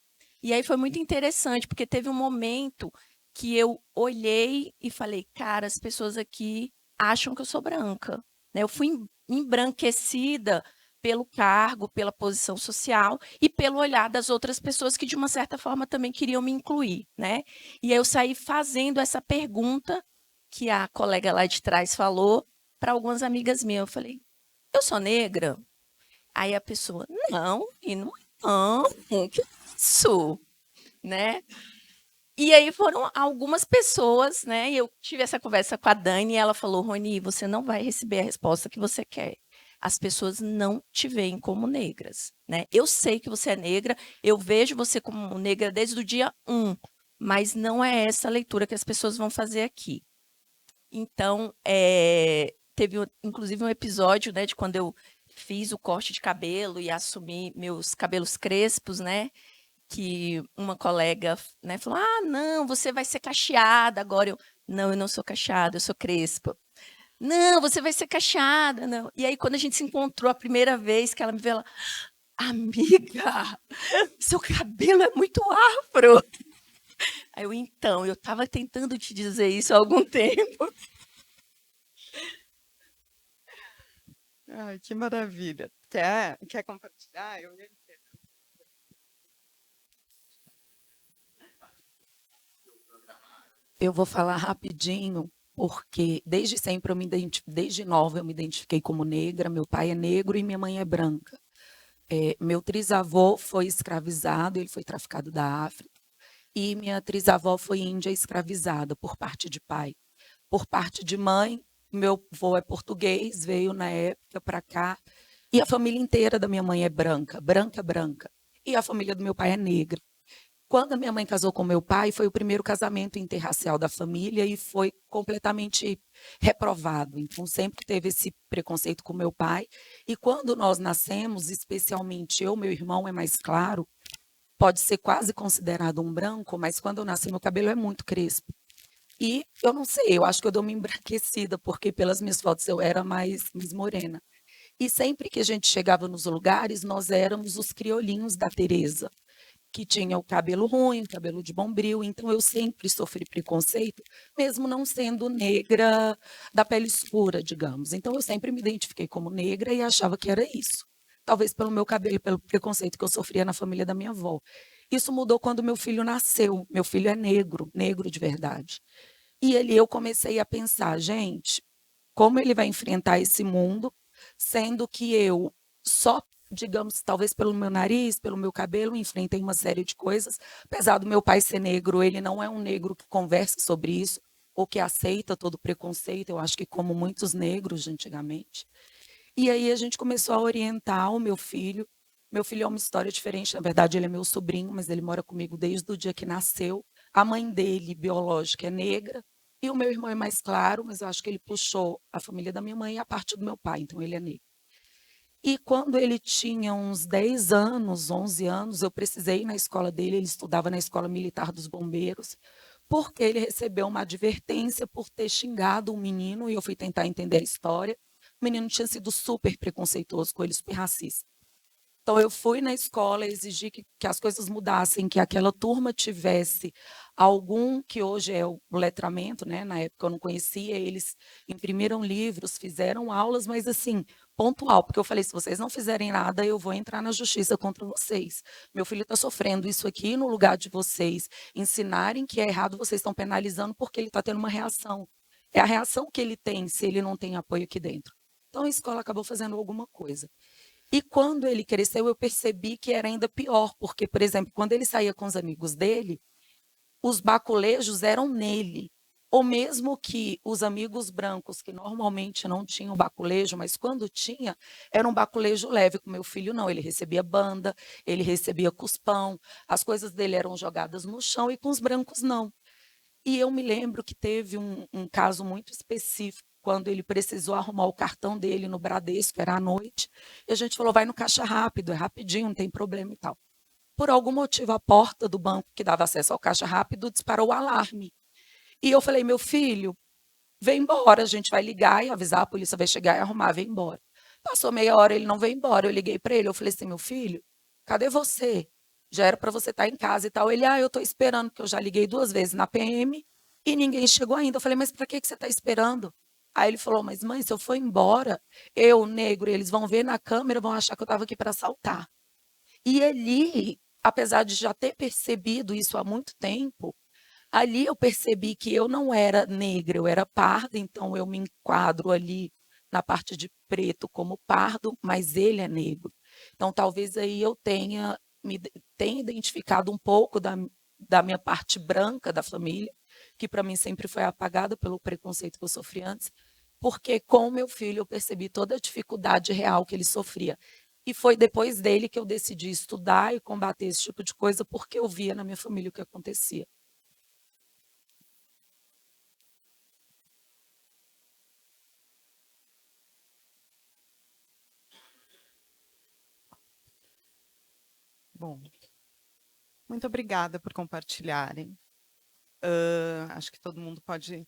E aí foi muito interessante, porque teve um momento que eu olhei e falei, cara, as pessoas aqui acham que eu sou branca, né? Eu fui embranquecida pelo cargo, pela posição social e pelo olhar das outras pessoas que, de uma certa forma, também queriam me incluir, né? E aí eu saí fazendo essa pergunta que a colega lá de trás falou para algumas amigas minhas. Eu falei, eu sou negra? Aí a pessoa, não, e não, que isso, né? E aí foram algumas pessoas, né? E eu tive essa conversa com a Dani e ela falou, Roni, você não vai receber a resposta que você quer. As pessoas não te veem como negras, né? Eu sei que você é negra, eu vejo você como negra desde o dia 1, mas não é essa a leitura que as pessoas vão fazer aqui. Então, teve inclusive um episódio, né, de quando eu fiz o corte de cabelo e assumi meus cabelos crespos, né? Que uma colega, né, falou, ah, não, você vai ser cacheada agora. Eu não sou cacheada, eu sou crespa. Não, você vai ser cacheada, não. E aí, quando a gente se encontrou a primeira vez, que ela me viu, ela, amiga, seu cabelo é muito afro. Aí eu estava tentando te dizer isso há algum tempo. Ai, que maravilha. Quer compartilhar? Eu vou falar rapidinho, porque desde sempre desde nova eu me identifiquei como negra, meu pai é negro e minha mãe é branca. Meu trisavô foi escravizado, ele foi traficado da África, e minha trisavó foi índia escravizada por parte de pai. Por parte de mãe, meu avô é português, veio na época para cá, e a família inteira da minha mãe é branca, branca, e a família do meu pai é negra. Quando a minha mãe casou com meu pai, foi o primeiro casamento interracial da família e foi completamente reprovado. Então, sempre teve esse preconceito com meu pai. E quando nós nascemos, especialmente eu, meu irmão é mais claro, pode ser quase considerado um branco, mas quando eu nasci, meu cabelo é muito crespo. E eu não sei, eu acho que eu dou uma embranquecida, porque pelas minhas fotos eu era mais morena. E sempre que a gente chegava nos lugares, nós éramos os criolinhos da Teresa, que tinha o cabelo ruim, o cabelo de bombril, então eu sempre sofri preconceito, mesmo não sendo negra da pele escura, digamos. Então eu sempre me identifiquei como negra e achava que era isso. Talvez pelo meu cabelo, pelo preconceito que eu sofria na família da minha avó. Isso mudou quando meu filho nasceu. Meu filho é negro, negro de verdade. E eu comecei a pensar, gente, como ele vai enfrentar esse mundo, sendo que eu só, digamos, talvez pelo meu nariz, pelo meu cabelo, enfrentei uma série de coisas. Apesar do meu pai ser negro, ele não é um negro que conversa sobre isso ou que aceita todo o preconceito, eu acho que como muitos negros de antigamente. E aí a gente começou a orientar o meu filho. Meu filho é uma história diferente, na verdade ele é meu sobrinho, mas ele mora comigo desde o dia que nasceu. A mãe dele, biológica, é negra, e o meu irmão é mais claro, mas eu acho que ele puxou a família da minha mãe e a parte do meu pai, então ele é negro. E quando ele tinha uns 10 anos, 11 anos, eu precisei ir na escola dele, ele estudava na Escola Militar dos Bombeiros, porque ele recebeu uma advertência por ter xingado um menino, e eu fui tentar entender a história. O menino tinha sido super preconceituoso com ele, super racista. Então, eu fui na escola, exigi que as coisas mudassem, que aquela turma tivesse algum, que hoje é o letramento, né? Na época eu não conhecia, eles imprimiram livros, fizeram aulas, mas assim, pontual, porque eu falei, se vocês não fizerem nada, eu vou entrar na justiça contra vocês. Meu filho está sofrendo isso aqui, no lugar de vocês ensinarem que é errado, vocês estão penalizando porque ele está tendo uma reação. É a reação que ele tem se ele não tem apoio aqui dentro. Então, a escola acabou fazendo alguma coisa. E quando ele cresceu, eu percebi que era ainda pior, porque, por exemplo, quando ele saía com os amigos dele, os baculejos eram nele. Ou mesmo que os amigos brancos, que normalmente não tinham baculejo, mas quando tinha, era um baculejo leve. Com meu filho, não. Ele recebia banda, ele recebia cuspão, as coisas dele eram jogadas no chão, e com os brancos, não. E eu me lembro que teve um caso muito específico, quando ele precisou arrumar o cartão dele no Bradesco, era à noite, e a gente falou, vai no caixa rápido, é rapidinho, não tem problema e tal. Por algum motivo, a porta do banco que dava acesso ao caixa rápido disparou o alarme. E eu falei, meu filho, vem embora, a gente vai ligar e avisar, a polícia vai chegar e arrumar, vem embora. Passou meia hora, ele não veio embora, eu liguei para ele, eu falei assim, meu filho, cadê você? Já era para você estar em casa e tal. Ele, eu estou esperando, porque eu já liguei 2 vezes na PM e ninguém chegou ainda. Eu falei, mas para que você está esperando? Aí ele falou, mas mãe, se eu for embora, eu, negro, eles vão ver na câmera, vão achar que eu estava aqui para assaltar. E ali, apesar de já ter percebido isso há muito tempo, ali eu percebi que eu não era negra, eu era parda, então eu me enquadro ali na parte de preto como pardo, mas ele é negro. Então talvez aí eu tenha identificado um pouco da minha parte branca da família, que para mim sempre foi apagada pelo preconceito que eu sofri antes, porque com o meu filho eu percebi toda a dificuldade real que ele sofria. E foi depois dele que eu decidi estudar e combater esse tipo de coisa, porque eu via na minha família o que acontecia. Bom, muito obrigada por compartilharem. Acho que todo mundo pode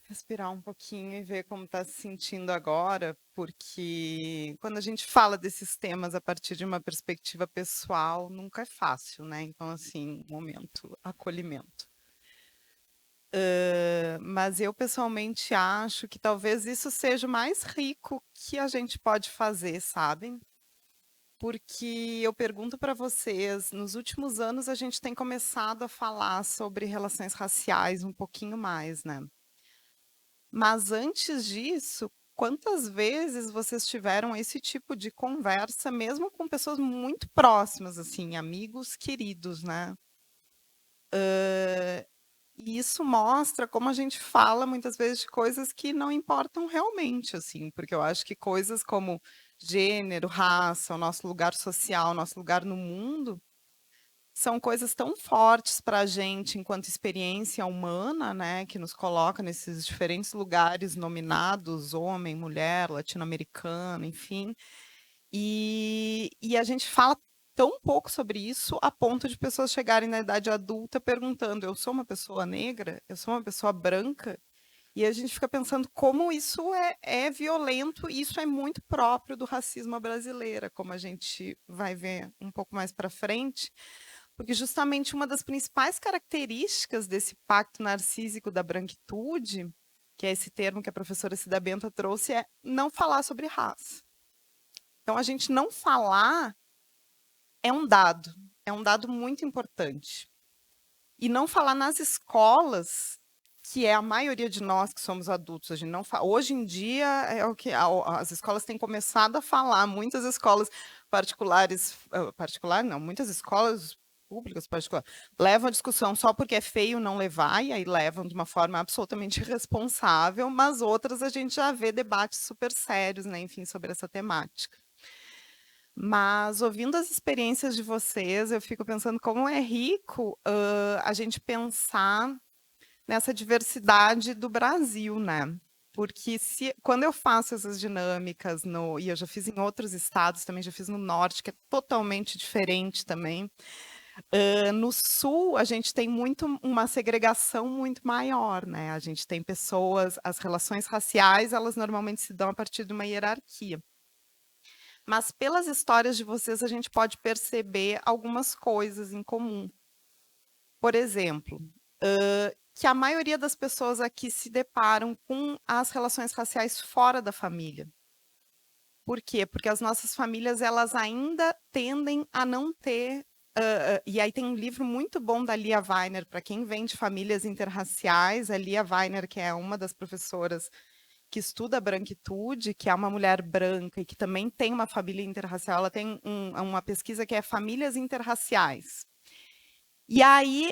respirar um pouquinho e ver como está se sentindo agora, porque quando a gente fala desses temas a partir de uma perspectiva pessoal, nunca é fácil, né? Então, assim, momento, acolhimento. Mas eu, pessoalmente, acho que talvez isso seja o mais rico que a gente pode fazer, sabem? Porque eu pergunto para vocês, nos últimos anos a gente tem começado a falar sobre relações raciais um pouquinho mais, né? Mas antes disso, quantas vezes vocês tiveram esse tipo de conversa, mesmo com pessoas muito próximas, assim, amigos queridos, né? E isso mostra como a gente fala muitas vezes de coisas que não importam realmente, assim, porque eu acho que coisas como gênero, raça, o nosso lugar social, o nosso lugar no mundo, são coisas tão fortes para a gente enquanto experiência humana, né, que nos coloca nesses diferentes lugares nominados, homem, mulher, latino-americano, enfim. E a gente fala tão pouco sobre isso a ponto de pessoas chegarem na idade adulta perguntando: eu sou uma pessoa negra? Eu sou uma pessoa branca? E a gente fica pensando como isso é violento, e isso é muito próprio do racismo brasileiro, como a gente vai ver um pouco mais para frente, porque justamente uma das principais características desse pacto narcísico da branquitude, que é esse termo que a professora Cida Benta trouxe, é não falar sobre raça. Então, a gente não falar é um dado muito importante. E não falar nas escolas, que é a maioria de nós que somos adultos, a gente não fala. Hoje em dia é o que as escolas têm começado a falar, muitas escolas particulares, muitas escolas públicas particulares levam a discussão só porque é feio não levar, e aí levam de uma forma absolutamente irresponsável, mas outras a gente já vê debates super sérios, né, enfim, sobre essa temática. Mas, ouvindo as experiências de vocês, eu fico pensando como é rico a gente pensar nessa diversidade do Brasil, né? Porque quando eu faço essas dinâmicas, e eu já fiz em outros estados também, já fiz no norte, que é totalmente diferente também. No sul, a gente tem uma segregação muito maior, né? A gente tem pessoas, as relações raciais, elas normalmente se dão a partir de uma hierarquia. Mas pelas histórias de vocês, a gente pode perceber algumas coisas em comum. Por exemplo, que a maioria das pessoas aqui se deparam com as relações raciais fora da família. Por quê? Porque as nossas famílias, elas ainda tendem a não ter... e aí tem um livro muito bom da Lia Weiner, para quem vem de famílias interraciais, a Lia Weiner, que é uma das professoras que estuda a branquitude, que é uma mulher branca e que também tem uma família interracial, ela tem uma pesquisa que é famílias interraciais. E aí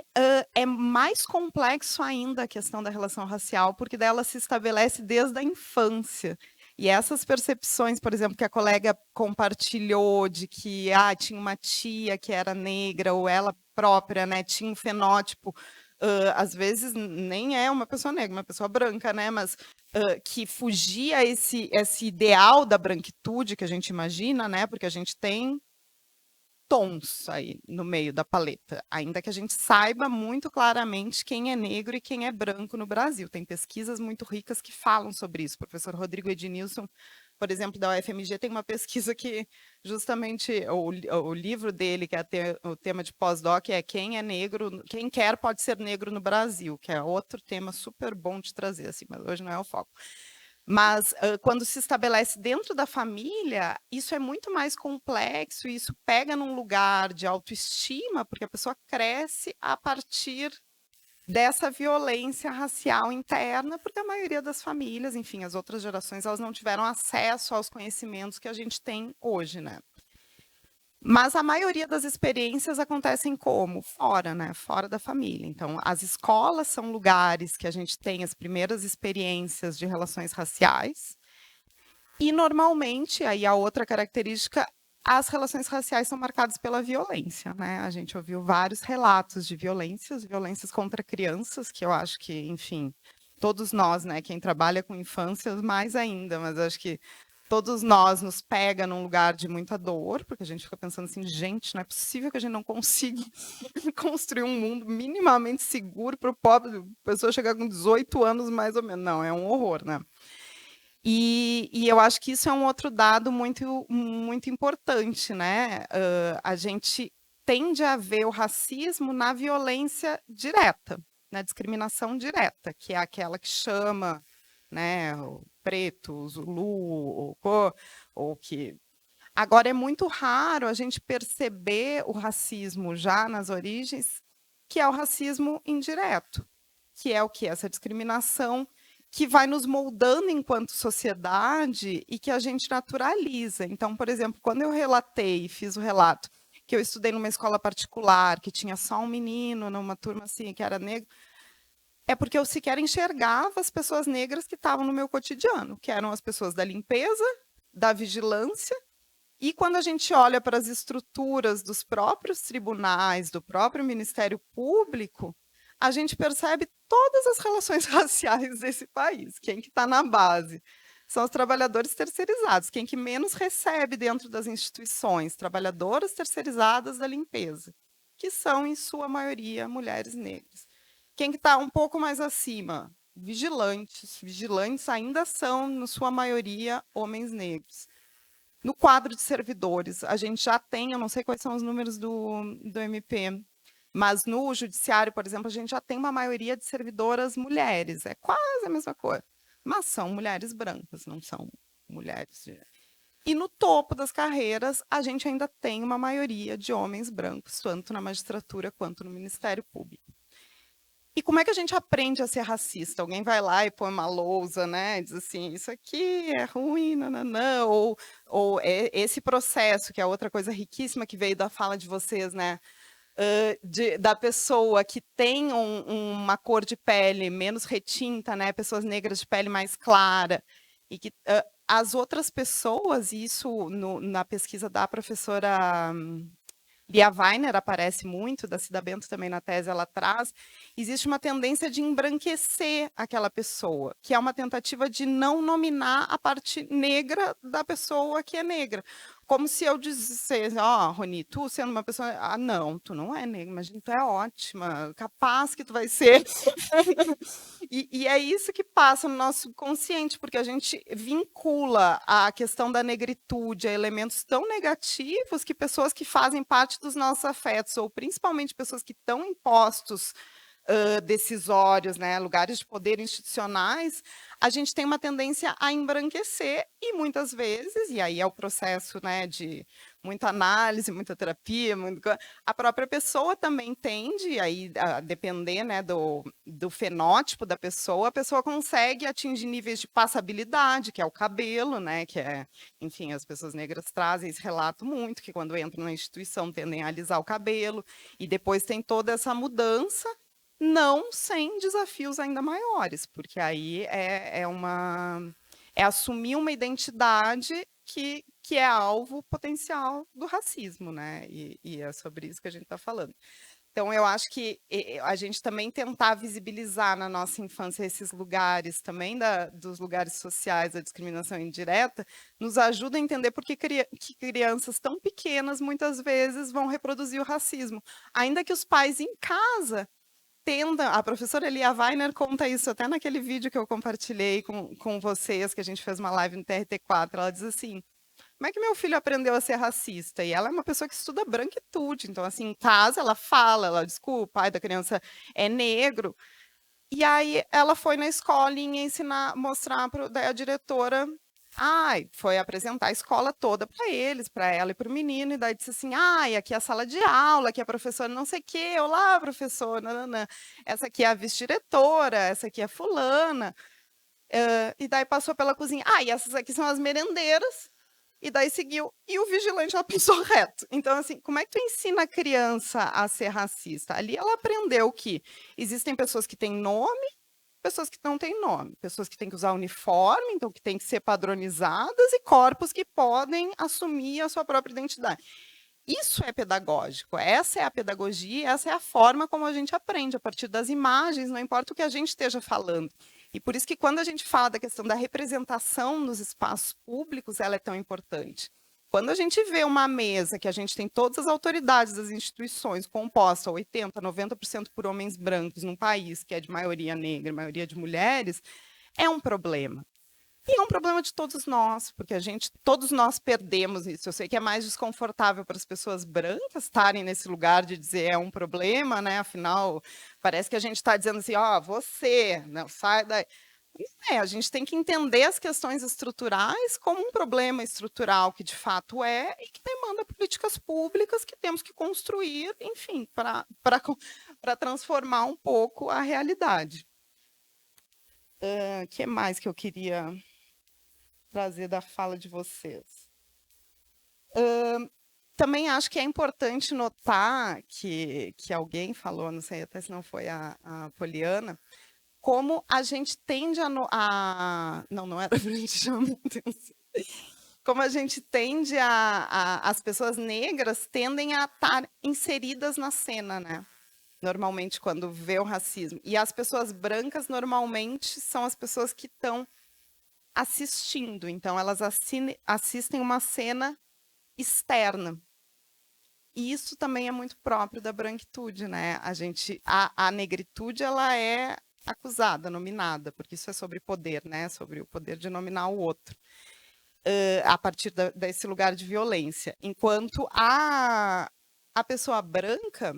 é mais complexo ainda a questão da relação racial, porque daí ela se estabelece desde a infância. E essas percepções, por exemplo, que a colega compartilhou de que tinha uma tia que era negra, ou ela própria, né, tinha um fenótipo, às vezes nem é uma pessoa negra, uma pessoa branca, né, mas que fugia esse ideal da branquitude que a gente imagina, né, porque a gente tem tons aí no meio da paleta, ainda que a gente saiba muito claramente quem é negro e quem é branco no Brasil. Tem pesquisas muito ricas que falam sobre isso. O professor Rodrigo Ednilson, por exemplo, da UFMG, tem uma pesquisa que justamente o livro dele, que é o tema de pós-doc, é quem é negro, quem quer pode ser negro no Brasil, que é outro tema super bom de trazer, assim, mas hoje não é o foco. Mas quando se estabelece dentro da família, isso é muito mais complexo, e isso pega num lugar de autoestima, porque a pessoa cresce a partir dessa violência racial interna, porque a maioria das famílias, enfim, as outras gerações, elas não tiveram acesso aos conhecimentos que a gente tem hoje, né? Mas a maioria das experiências acontecem como? Fora, né? Fora da família. Então, as escolas são lugares que a gente tem as primeiras experiências de relações raciais. E, normalmente, aí a outra característica, as relações raciais são marcadas pela violência, né? A gente ouviu vários relatos de violências contra crianças, que eu acho que, enfim, todos nós, né? Quem trabalha com infâncias, mais ainda, mas acho que todos nós nos pega num lugar de muita dor, porque a gente fica pensando assim, gente, não é possível que a gente não consiga construir um mundo minimamente seguro para o pobre, a pessoa chegar com 18 anos, mais ou menos. Não, é um horror, né? E eu acho que isso é um outro dado muito, muito importante, né? A gente tende a ver o racismo na violência direta, na discriminação direta, que é aquela que chama, né, o preto, o zulu, ou que... Agora, é muito raro a gente perceber o racismo já nas origens, que é o racismo indireto, que é o que? Essa discriminação que vai nos moldando enquanto sociedade e que a gente naturaliza. Então, por exemplo, quando eu relatei, fiz o relato, que eu estudei numa escola particular, que tinha só um menino, numa turma assim, que era negro, é porque eu sequer enxergava as pessoas negras que estavam no meu cotidiano, que eram as pessoas da limpeza, da vigilância, e quando a gente olha para as estruturas dos próprios tribunais, do próprio Ministério Público, a gente percebe todas as relações raciais desse país. Quem que está na base? São os trabalhadores terceirizados. Quem que menos recebe dentro das instituições? Trabalhadoras terceirizadas da limpeza, que são, em sua maioria, mulheres negras. Quem que está um pouco mais acima? Vigilantes. Vigilantes ainda são, na sua maioria, homens negros. No quadro de servidores, a gente já tem, eu não sei quais são os números do MP, mas no judiciário, por exemplo, a gente já tem uma maioria de servidoras mulheres. É quase a mesma coisa. Mas são mulheres brancas, não são mulheres de... E no topo das carreiras, a gente ainda tem uma maioria de homens brancos, tanto na magistratura quanto no Ministério Público. E como é que a gente aprende a ser racista? Alguém vai lá e põe uma lousa, né? E diz assim, isso aqui é ruim, nananã. Ou esse processo, que é outra coisa riquíssima que veio da fala de vocês, né? Da pessoa que tem uma cor de pele menos retinta, né? Pessoas negras de pele mais clara. E que as outras pessoas, isso na pesquisa da professora... Bia Weiner aparece muito, da Cida Bento também na tese ela traz, existe uma tendência de embranquecer aquela pessoa, que é uma tentativa de não nominar a parte negra da pessoa que é negra. Como se eu dissesse, Roni, tu sendo uma pessoa... não, tu não é negra, mas tu é ótima, capaz que tu vai ser. E é isso que passa no nosso consciente, porque a gente vincula a questão da negritude a elementos tão negativos que pessoas que fazem parte dos nossos afetos, ou principalmente pessoas que estão em postos decisórios, né, lugares de poder institucionais, a gente tem uma tendência a embranquecer e muitas vezes, e aí é o processo, né, de muita análise, muita terapia, a própria pessoa também tende aí a depender, né, do fenótipo da pessoa, a pessoa consegue atingir níveis de passabilidade, que é o cabelo, né, que é, enfim, as pessoas negras trazem esse relato muito, que quando entram na instituição tendem a alisar o cabelo, e depois tem toda essa mudança, não sem desafios ainda maiores, porque aí é assumir uma identidade que é alvo potencial do racismo, né? E é sobre isso que a gente está falando. Então, eu acho que a gente também tentar visibilizar na nossa infância esses lugares também dos lugares sociais da discriminação indireta nos ajuda a entender por que crianças tão pequenas muitas vezes vão reproduzir o racismo. Ainda que os pais em casa tendam, a professora Elia Weiner conta isso até naquele vídeo que eu compartilhei com vocês, que a gente fez uma live no TRT4, ela diz assim, como é que meu filho aprendeu a ser racista? E ela é uma pessoa que estuda branquitude, então assim, em casa ela fala, ela diz que o pai da criança é negro, e aí ela foi na escolinha ensinar, mostrar para a diretora, foi apresentar a escola toda para eles, para ela e para o menino, e daí disse assim, aqui é a sala de aula, aqui é a professora não sei o quê, olá, professora, nananã. Essa aqui é a vice-diretora, essa aqui é fulana, e daí passou pela cozinha, e essas aqui são as merendeiras, e daí seguiu, e o vigilante já passou reto. Então, assim, como é que tu ensina a criança a ser racista? Ali ela aprendeu que existem pessoas que têm nome, pessoas que não têm nome, pessoas que têm que usar uniforme, então que têm que ser padronizadas, e corpos que podem assumir a sua própria identidade. Isso é pedagógico, essa é a pedagogia, essa é a forma como a gente aprende, a partir das imagens, não importa o que a gente esteja falando. E por isso que quando a gente fala da questão da representação nos espaços públicos, ela é tão importante. Quando a gente vê uma mesa que a gente tem todas as autoridades das instituições composta 80%, 90% por homens brancos num país que é de maioria negra, maioria de mulheres, é um problema. E é um problema de todos nós, porque todos nós perdemos isso. Eu sei que é mais desconfortável para as pessoas brancas estarem nesse lugar de dizer é um problema, né? Afinal, parece que a gente está dizendo assim, você, não, sai daí. A gente tem que entender as questões estruturais como um problema estrutural que de fato é e que demanda políticas públicas que temos que construir, enfim, para transformar um pouco a realidade. O que mais que eu queria trazer da fala de vocês? Também acho que é importante notar que alguém falou, não sei até se não foi a Poliana, como a gente tende não era para a gente chamar atenção. Como a gente tende as pessoas negras tendem a estar inseridas na cena, né? Normalmente, quando vê o racismo. E as pessoas brancas, normalmente, são as pessoas que estão assistindo. Então, elas assistem uma cena externa. E isso também é muito próprio da branquitude, né? A negritude, ela é acusada, nominada, porque isso é sobre poder, né? Sobre o poder de nominar o outro, a partir desse lugar de violência. Enquanto a pessoa branca,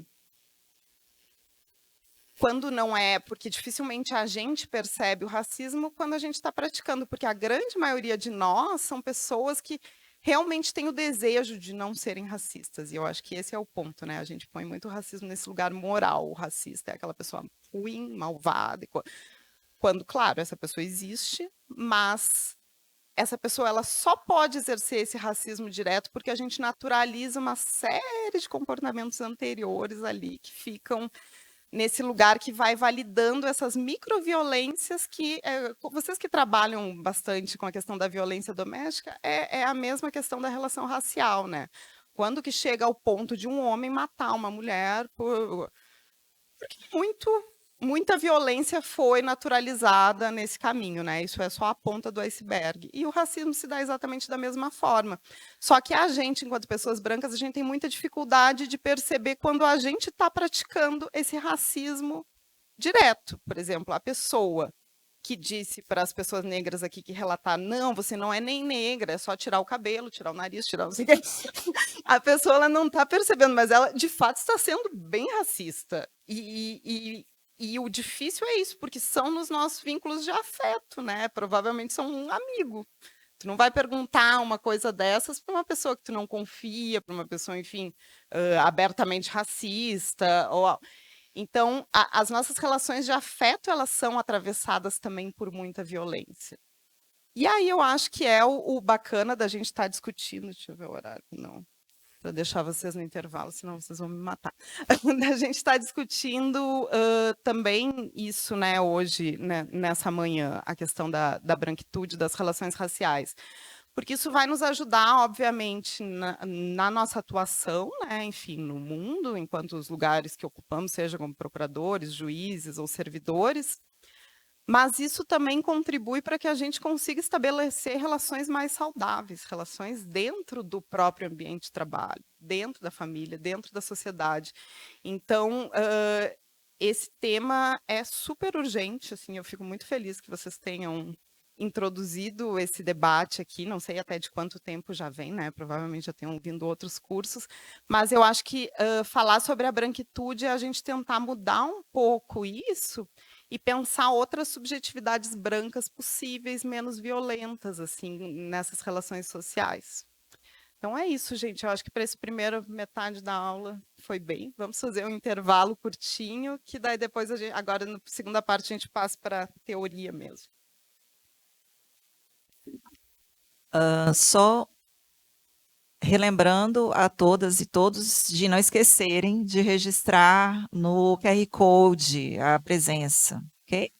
quando não é, porque dificilmente a gente percebe o racismo quando a gente está praticando, porque a grande maioria de nós são pessoas que realmente têm o desejo de não serem racistas, e eu acho que esse é o ponto, né? A gente põe muito o racismo nesse lugar moral, o racista é aquela pessoa ruim, malvada, quando, claro, essa pessoa existe, mas essa pessoa ela só pode exercer esse racismo direto porque a gente naturaliza uma série de comportamentos anteriores ali que ficam nesse lugar que vai validando essas microviolências que, vocês que trabalham bastante com a questão da violência doméstica, é a mesma questão da relação racial, né? Quando que chega ao ponto de um homem matar uma mulher porque muita violência foi naturalizada nesse caminho, né? Isso é só a ponta do iceberg. E o racismo se dá exatamente da mesma forma. Só que a gente, enquanto pessoas brancas, a gente tem muita dificuldade de perceber quando a gente está praticando esse racismo direto. Por exemplo, a pessoa que disse para as pessoas negras aqui que relataram, não, você não é nem negra, é só tirar o cabelo, tirar o nariz, tirar o... A pessoa ela não está percebendo, mas ela, de fato, está sendo bem racista. E o difícil é isso, porque são nos nossos vínculos de afeto, né? Provavelmente são um amigo. Tu não vai perguntar uma coisa dessas para uma pessoa que tu não confia, para uma pessoa, enfim, abertamente racista. Então, as nossas relações de afeto, elas são atravessadas também por muita violência. E aí eu acho que é o bacana da gente estar discutindo, deixa eu ver o horário, não, para deixar vocês no intervalo, senão vocês vão me matar. A gente está discutindo também isso, né, hoje, né, nessa manhã, a questão da branquitude, das relações raciais. Porque isso vai nos ajudar, obviamente, na nossa atuação, né, enfim, no mundo, enquanto os lugares que ocupamos, seja como procuradores, juízes ou servidores, mas isso também contribui para que a gente consiga estabelecer relações mais saudáveis, relações dentro do próprio ambiente de trabalho, dentro da família, dentro da sociedade. Então, esse tema é super urgente, assim, eu fico muito feliz que vocês tenham introduzido esse debate aqui, não sei até de quanto tempo já vem, né? Provavelmente já tenham vindo outros cursos, mas eu acho que falar sobre a branquitude é a gente tentar mudar um pouco isso e pensar outras subjetividades brancas possíveis, menos violentas, assim, nessas relações sociais. Então é isso, gente. Eu acho que para essa primeira metade da aula foi bem. Vamos fazer um intervalo curtinho, que daí depois, agora na segunda parte, a gente passa para a teoria mesmo. Só relembrando a todas e todos de não esquecerem de registrar no QR Code a presença, ok?